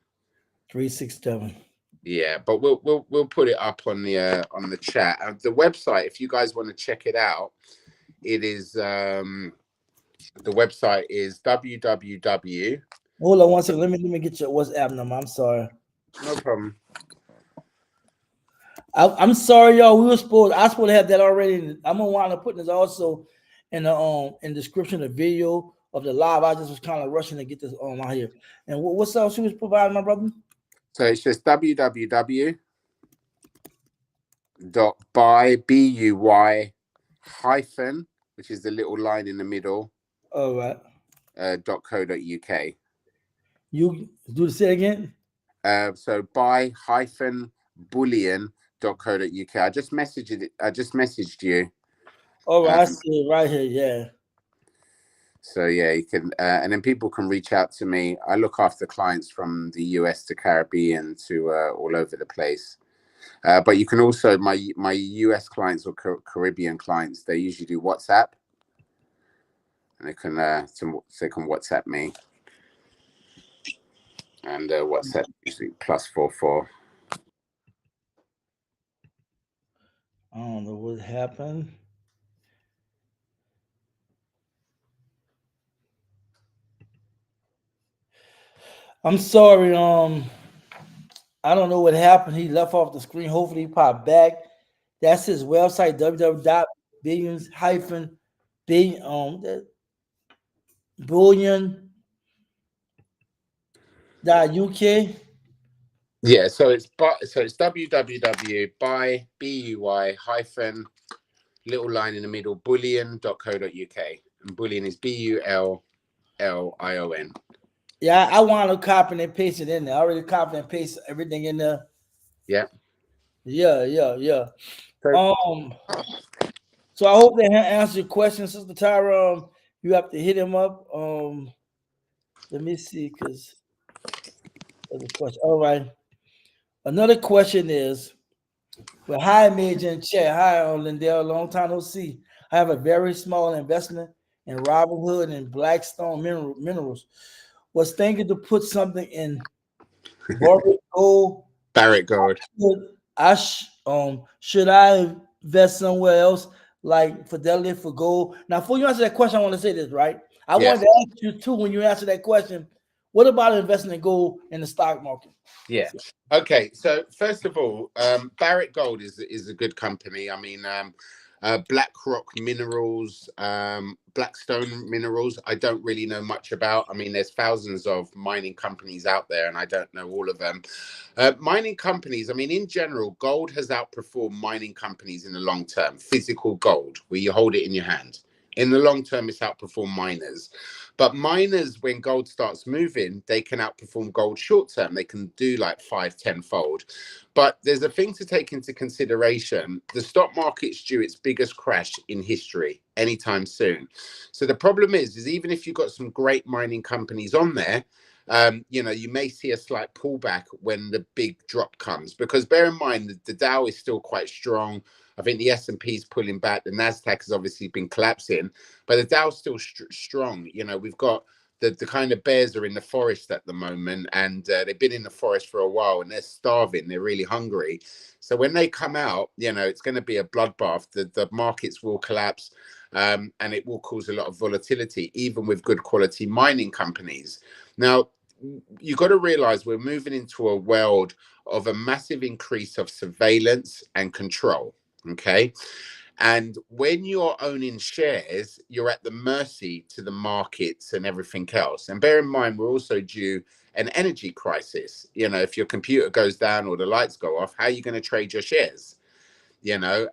367. Yeah, but we'll put it up on the chat. The website, if you guys want to check it out, it is the website is www. Hold on one second. Let me get your WhatsApp number. I'm sorry. No problem. I'm sorry, y'all. I supposed to have that already. I'm gonna wind up putting this also in the description of the video of the live. I just was kind of rushing to get this out here. And what's else you was providing, my brother? So it's just www.buy buy hyphen, which is the little line in the middle. All right. .co.uk. You do the say again. So buy hyphen bullion.co.uk. I just messaged you. All right, I see it right here. Yeah. So yeah, you can, and then people can reach out to me. I look after clients from the US to Caribbean to all over the place. But you can also my US clients or Caribbean clients. They usually do WhatsApp, and they can WhatsApp me. And WhatsApp usually +44. I don't know what happened. I'm sorry. I don't know what happened. He left off the screen. Hopefully, he popped back. That's his website, www.billion.uk. Yeah, so it's www.buy hyphen little line in the middle bullion.co.uk, and bullion is BULLION. Yeah, I want to copy and paste it in there. I already copied and paste everything in there. Yeah. Yeah. So I hope that answers your question, Sister Tyra. You have to hit him up. Let me see, because there's a question. All right. Another question is, well, hi, Major in chat. Hi, Lindell. Long time no see. I have a very small investment in Robinhood and Blackstone minerals. Was thinking to put something in Barrick Gold. Should I invest somewhere else like Fidelity for gold? Now, before you answer that question, I want to say this, right? I wanted to ask you too, when you answer that question, what about investing in gold in the stock market? Yeah. Okay. So first of all, Barrick Gold is a good company. I mean, BlackRock Minerals, Blackstone Minerals, I don't really know much about. I mean, there's thousands of mining companies out there, and I don't know all of them. Mining companies, I mean, in general, gold has outperformed mining companies in the long term. Physical gold, where you hold it in your hand, In the long term, it's outperformed miners. But miners, when gold starts moving, they can outperform gold short term. They can do like 5, 10 fold. But there's a thing to take into consideration. The stock market's due its biggest crash in history anytime soon. So the problem is even if you've got some great mining companies on there, you may see a slight pullback when the big drop comes, because bear in mind the Dow is still quite strong. I think the S&P is pulling back. The Nasdaq has obviously been collapsing, but the Dow's still strong. We've got the kind of bears are in the forest at the moment, and they've been in the forest for a while, and they're starving. They're really hungry. So when they come out, it's going to be a bloodbath. The markets will collapse, and it will cause a lot of volatility, even with good quality mining companies. Now, you've got to realize we're moving into a world of a massive increase of surveillance and control. Okay. And when you're owning shares, you're at the mercy to the markets and everything else. And bear in mind, we're also due an energy crisis. If your computer goes down or the lights go off, how are you going to trade your shares? They're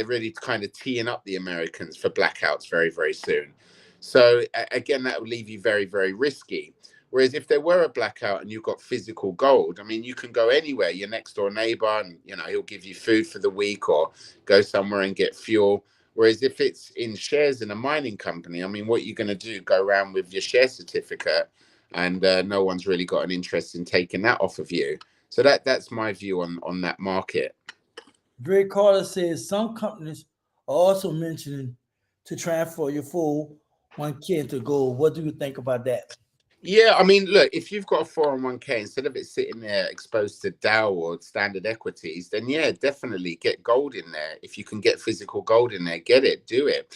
really kind of teeing up the Americans for blackouts very, very soon. So again, that will leave you very, very risky. Whereas if there were a blackout and you've got physical gold, I mean, you can go anywhere, your next door neighbor, and he'll give you food for the week, or go somewhere and get fuel. Whereas if it's in shares in a mining company, I mean, what are you going to do? Go around with your share certificate, and no one's really got an interest in taking that off of you. So that's my view on that market. Drake Carter says some companies are also mentioning to transfer your full 1K into gold. What do you think about that? Yeah, I mean, look, if you've got a 401k, instead of it sitting there exposed to Dow or standard equities, then yeah, definitely get gold in there. If you can get physical gold in there, get it, do it.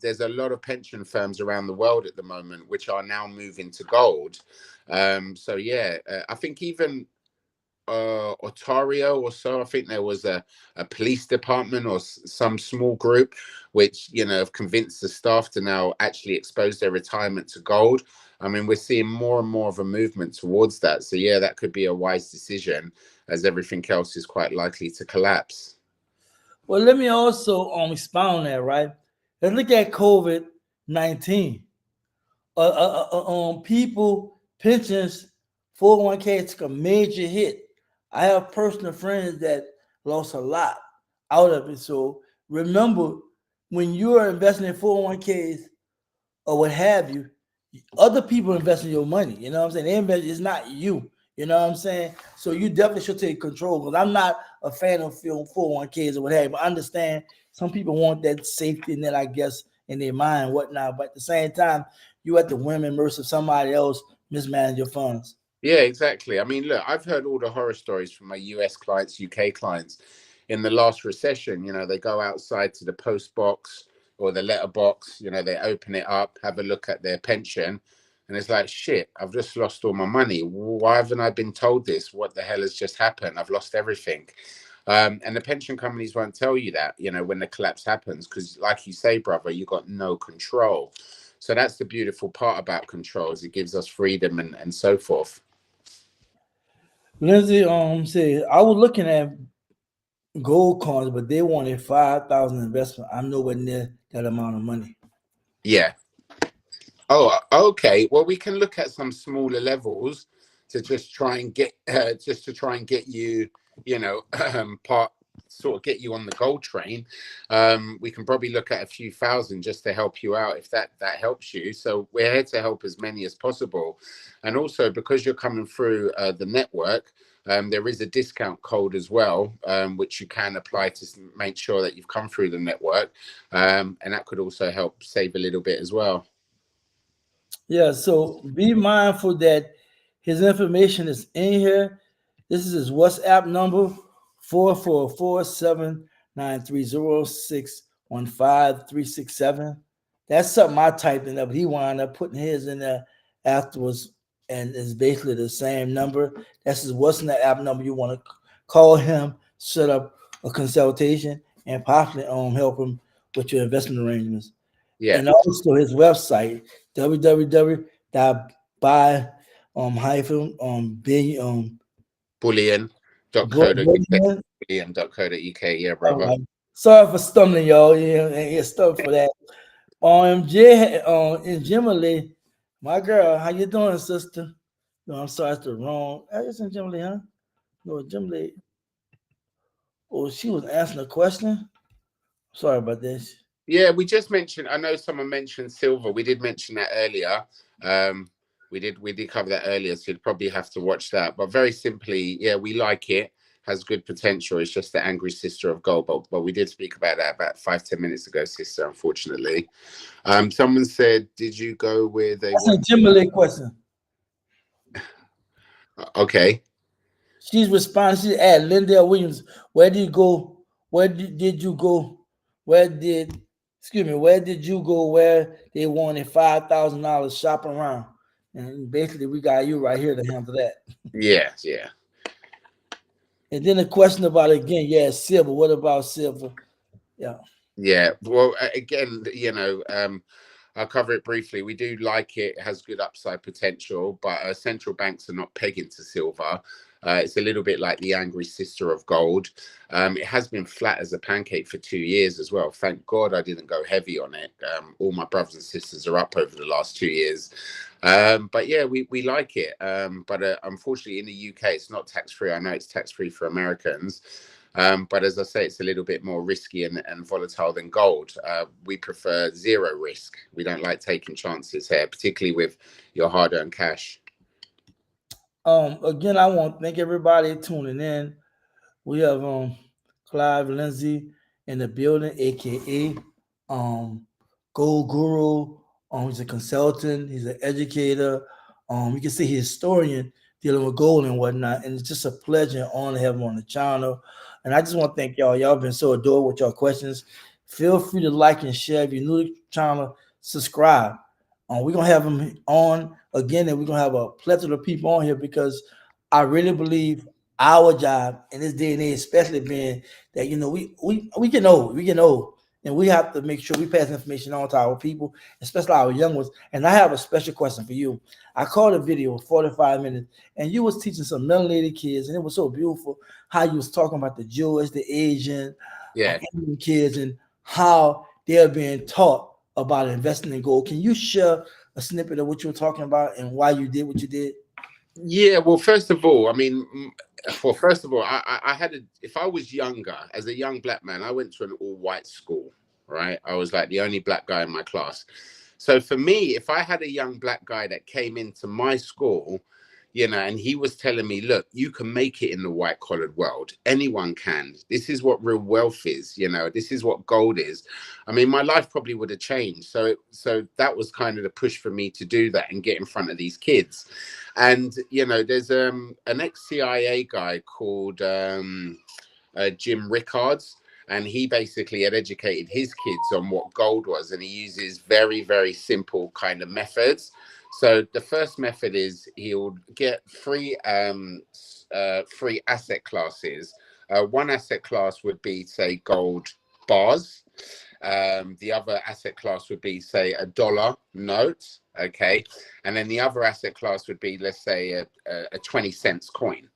There's a lot of pension firms around the world at the moment which are now moving to gold. So yeah, I think even Ontario or so, I think there was a police department or some small group which have convinced the staff to now actually expose their retirement to gold. I mean, we're seeing more and more of a movement towards that. So yeah, that could be a wise decision, as everything else is quite likely to collapse. Well, let me also expound on that, right? Let's look at COVID-19. People, pensions, 401k took a major hit. I have personal friends that lost a lot out of it. So remember, when you are investing in 401ks or what have you, other people invest in your money. You know what I'm saying? They invest, it's not you. You know what I'm saying? So you definitely should take control, because I'm not a fan of 401ks or what have you. But I understand some people want that safety net, I guess, in their mind, whatnot. But at the same time, you at the whim and mercy of somebody else mismanage your funds. Yeah, exactly. I mean, look, I've heard all the horror stories from my US clients, UK clients. In the last recession, they go outside to the post box or the letter box, they open it up, have a look at their pension, and it's like, shit, I've just lost all my money. Why haven't I been told this? What the hell has just happened? I've lost everything. And the pension companies won't tell you that, when the collapse happens, because like you say, brother, you got no control. So that's the beautiful part about control, is it gives us freedom and so forth. Lindsay said, I was looking at gold coins, but they wanted 5,000 investment. I'm nowhere near that amount of money. Yeah. Oh, okay. Well, we can look at some smaller levels to just try and get you, get you on the gold train. We can probably look at a few thousand just to help you out, if that helps you. So we're here to help as many as possible. And also, because you're coming through the network, there is a discount code as well, which you can apply to make sure that you've come through the network. And that could also help save a little bit as well. Yeah, so be mindful that his information is in here. This is his WhatsApp number, 444-7930615-367. That's something I typed in there, but he wound up putting his in there afterwards, and it's basically the same number. That's his WhatsApp number. You want to call him, set up a consultation, and possibly help him with your investment arrangements. Yeah. And also his website, www.buy hyphen billion Bullion.co.uk. Bullion.co.uk. Yeah, brother. Sorry for stumbling, y'all. Yeah, and stuck for that. And Jimmy, my girl, how you doing, sister? No, I'm sorry, it's the wrong. It's in Jimmy, huh? No, Jimmy. Oh, she was answering a question. Sorry about this. Yeah, we just mentioned. I know someone mentioned silver. We did mention that earlier. Um, we did cover that earlier, so you'd probably have to watch that. But very simply, yeah, we like it. Has good potential. It's just the angry sister of gold. But we did speak about that about 5-10 minutes ago, sister. Unfortunately, someone said, "Did you go with a That's a one?" Jimmy question. Okay. She's responding. She asked Linda Williams, "Where did you go? Did you go? Where did excuse me? Where did you go? Where they wanted $5,000 shopping around?" And basically, we got you right here to handle that. Yeah. Yeah. And then the question about it again, yeah, silver. What about silver? Yeah. Yeah. Well, again, I'll cover it briefly. We do like it. It has good upside potential, but central banks are not pegging to silver. It's a little bit like the angry sister of gold. It has been flat as a pancake for 2 years as well. Thank God I didn't go heavy on it. All my brothers and sisters are up over the last 2 years. But yeah, we like it. But unfortunately, in the UK, it's not tax free. I know it's tax free for Americans. But as I say, it's a little bit more risky and volatile than gold. We prefer zero risk. We don't like taking chances here, particularly with your hard-earned cash. Again, I want to thank everybody tuning in. We have Clive Lindsay in the building, aka Gold Guru. He's a consultant, he's an educator. You can see he's a historian dealing with gold and whatnot. And it's just a pleasure and honor to have him on the channel. And I just want to thank y'all. Y'all been so adored with your questions. Feel free to like and share. If you're new to the channel, subscribe. We're gonna have him on again, and we're gonna have a plethora of people on here because I really believe our job in this day and age, especially being that we get old, and we have to make sure we pass information on to our people, especially our young ones. And I have a special question for you. I called a video 45 minutes, and you was teaching some melanated kids, and it was so beautiful how you was talking about the Jewish, the Asian, Yeah. Indian kids, and how they're being taught about investing in gold. Can you share a snippet of what you were talking about and why you did what you did? Yeah, well, first of all, I mean, first of all, I had if I was younger, as a young black man, I went to an all-white school, right? I was like the only black guy in my class. So for me, if I had a young black guy that came into my school, and he was telling me, look, you can make it in the white collared world. Anyone can. This is what real wealth is. This is what gold is. I mean, my life probably would have changed. So that was kind of the push for me to do that and get in front of these kids. And, there's an ex-CIA guy called Jim Rickards. And he basically had educated his kids on what gold was. And he uses very, very simple kind of methods. So the first method is he'll get three asset classes. One asset class would be, say, gold bars. The other asset class would be, say, a dollar note. Okay. And then the other asset class would be, let's say, a 20 cents coin.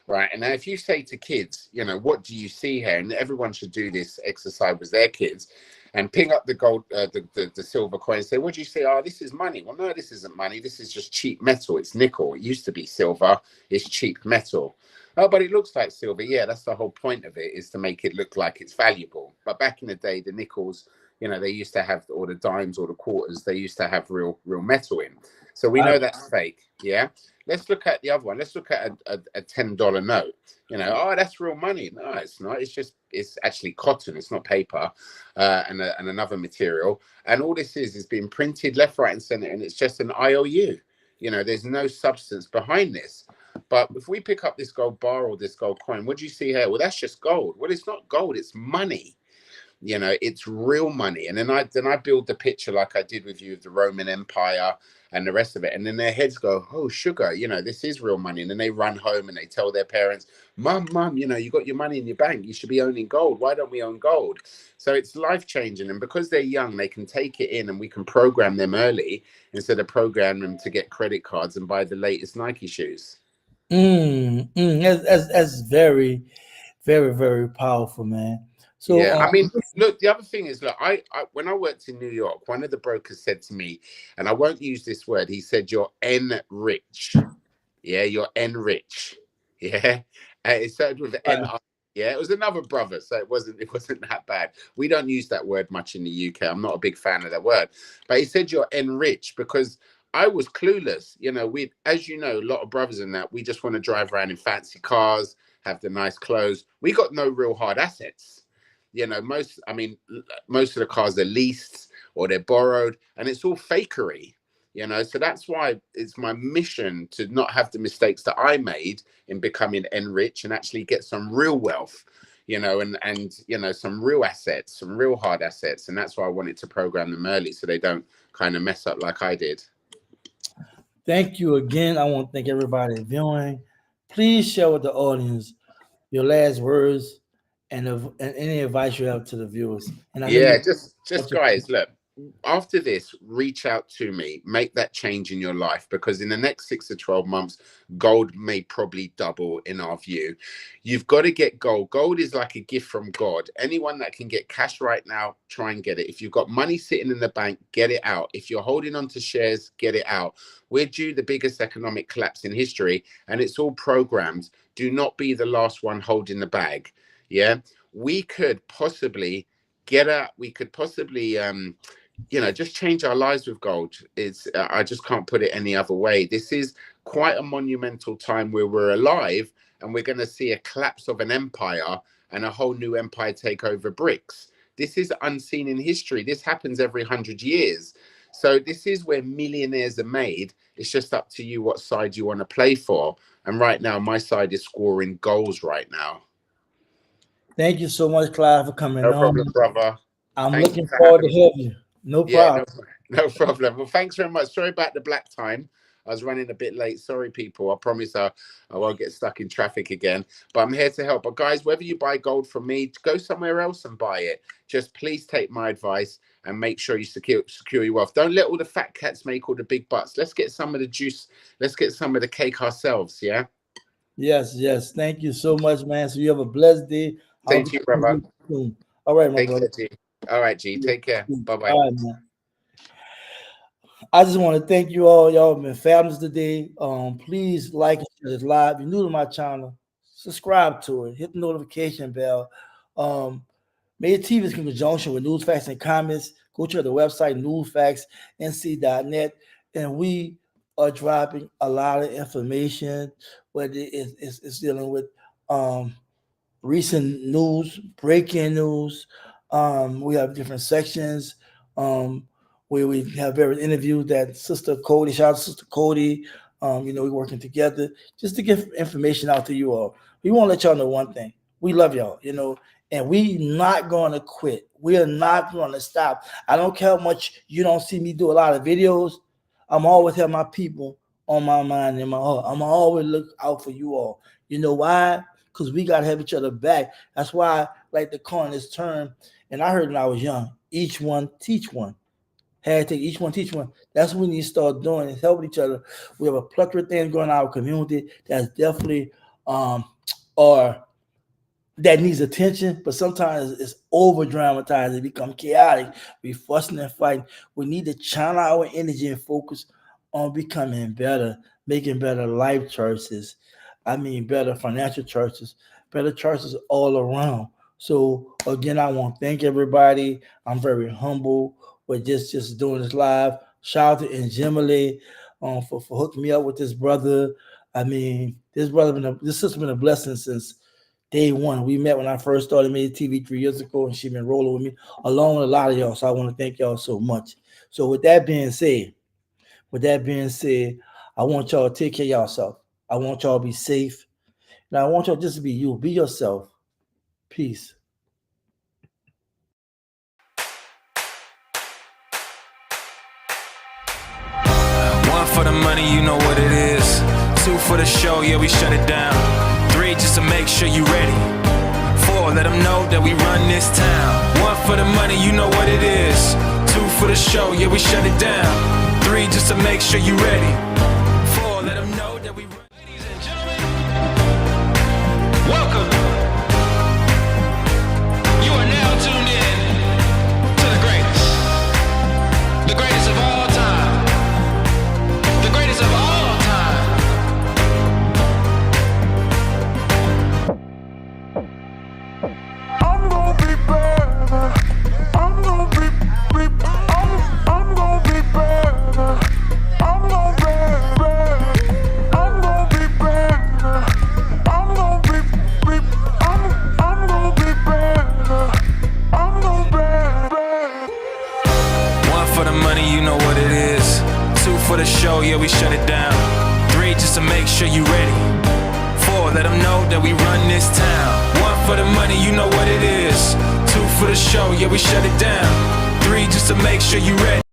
Right. And now if you say to kids, what do you see here? And everyone should do this exercise with their kids and pick up the gold, the silver coin and say, what do you see? Oh, this is money. Well, no, this isn't money. This is just cheap metal. It's nickel. It used to be silver. It's cheap metal. Oh, but it looks like silver. Yeah, that's the whole point of it, is to make it look like it's valuable. But back in the day, the nickels, they used to have, or the dimes or the quarters, they used to have real metal in. So we know that's fake. Yeah. Let's look at the other one. Let's look at a $10 note. Oh, that's real money. No, it's not. It's actually cotton. It's not paper, and another material. And all this is being printed left, right, and center, and it's just an IOU. There's no substance behind this. But if we pick up this gold bar or this gold coin, what do you see here? Well, that's just gold. Well, it's not gold. It's money. It's real money. And then I build the picture like I did with you of the Roman Empire and the rest of it. And then their heads go, oh, sugar, this is real money. And then they run home and they tell their parents, mum, you got your money in your bank. You should be owning gold. Why don't we own gold? So it's life changing. And because they're young, they can take it in, and we can program them early instead of programming them to get credit cards and buy the latest Nike shoes. That's very, very, very powerful, man. So Yeah, I mean, look, the other thing is, look, I when I worked in New York, one of the brokers said to me, and I won't use this word, he said, "You're enrich." Yeah, you're enrich. Yeah. It started with right. N. Yeah, it was another brother, so it wasn't that bad. We don't use that word much in the UK. I'm not a big fan of that word. But he said you're enrich because I was clueless. You know, we, as you know, a lot of brothers in that, we just want to drive around in fancy cars, have the nice clothes. We got no real hard assets. You know, most of the cars are leased or they're borrowed, and it's all fakery. You know, so that's why it's my mission to not have the mistakes that I made in becoming enrich and actually get some real wealth, you know, and you know, some real assets, some real hard assets. And that's why I wanted to program them early so they don't kind of mess up like I did. Thank you again. I want to thank everybody viewing. Please share with the audience your last words and any advice you have to the viewers. And I know Yeah, you. just guys, look, after this, reach out to me, make that change in your life, because in the next 6 to 12 months, gold may probably double in our view. You've got to get gold. Gold is like a gift from God. Anyone that can get cash right now, try and get it. If you've got money sitting in the bank, get it out. If you're holding on to shares, get it out. We're due the biggest economic collapse in history, and it's all programmed. Do not be the last one holding the bag. Yeah, we could possibly you know, just change our lives with gold. It's I just can't put it any other way. This is quite a monumental time where we're alive, and we're going to see a collapse of an empire and a whole new empire take over BRICS. This is unseen in history. This happens every 100 years. So this is where millionaires are made. It's just up to you what side you want to play for. And right now, my side is scoring goals right now. Thank you so much, Clive, for coming No on. problem, brother. I'm Thank you looking for forward having to me. having you. No Yeah, problem. no problem. Well, thanks very much. Sorry about the black time. I was running a bit late. Sorry, people. I promise I won't get stuck in traffic again. But I'm here to help. But guys, whether you buy gold from me, go somewhere else and buy it. Just please take my advice and make sure you secure your wealth. Don't let all the fat cats make all the big butts. Let's get some of the juice. Let's get some of the cake ourselves. Yeah. Yes, yes. Thank you so much, man. So you have a blessed day. I'll Same be to you, brother. soon. All right, my Take brother. care, G. All right, G. Take care. Bye-bye. All right, man. I just want to thank you all. Y'all have been fabulous today. Please like and share this live. If you're new to my channel, subscribe to it. Hit the notification bell. Major TV is in conjunction with news, facts, and comments. Go to the website newsfactsnc.net, and we are dropping a lot of information. Whether it's dealing with recent news, breaking news. We have different sections where we have various interviews that Sister Cody, shout out to Sister Cody. You know, we're working together just to get information out to you all. We want to let y'all know one thing. We love y'all, you know, and we not going to quit. We are not going to stop. I don't care how much you don't see me do a lot of videos. I'm always have my people on my mind and my heart. I'm always look out for you all. You know why? Because we got to have each other back. That's why I like to coin this term. And I heard when I was young, each one teach one. Hashtag each one teach one. That's what we need to start doing is helping each other. We have a plethora of things going on in our community that's definitely or that needs attention, but sometimes it's over dramatized. It become chaotic. We fussing and fighting. We need to channel our energy and focus on becoming better, making better life choices. I mean, better financial choices, better choices all around. So again, I want to thank everybody. I'm very humble with just doing this live. Shout out to Njimile for hooking me up with this brother. I mean, this sister's been a blessing since day one. We met when I first started Made TV 3 years ago, and she's been rolling with me along with a lot of y'all. So I want to thank y'all so much. So with that being said, I want y'all to take care of yourself. I want y'all to be safe. Now I want y'all just to be you. Be yourself. Peace. One for the money, you know what it is. Two for the show, yeah, we shut it down. Three just to make sure you ready. Four, let them know that we run this town. One for the money, you know what it is. Two for the show, yeah, we shut it down. Three just to make sure you ready. Four, let them know that we run. Ladies and gentlemen, welcome. You are now for the money, you know what it is. 2 for the show, yeah, we shut it down. 3 just to make sure you ready. 4, let them know that we run this town. 1 for the money, you know what it is. 2 for the show, yeah, we shut it down. 3 just to make sure you ready.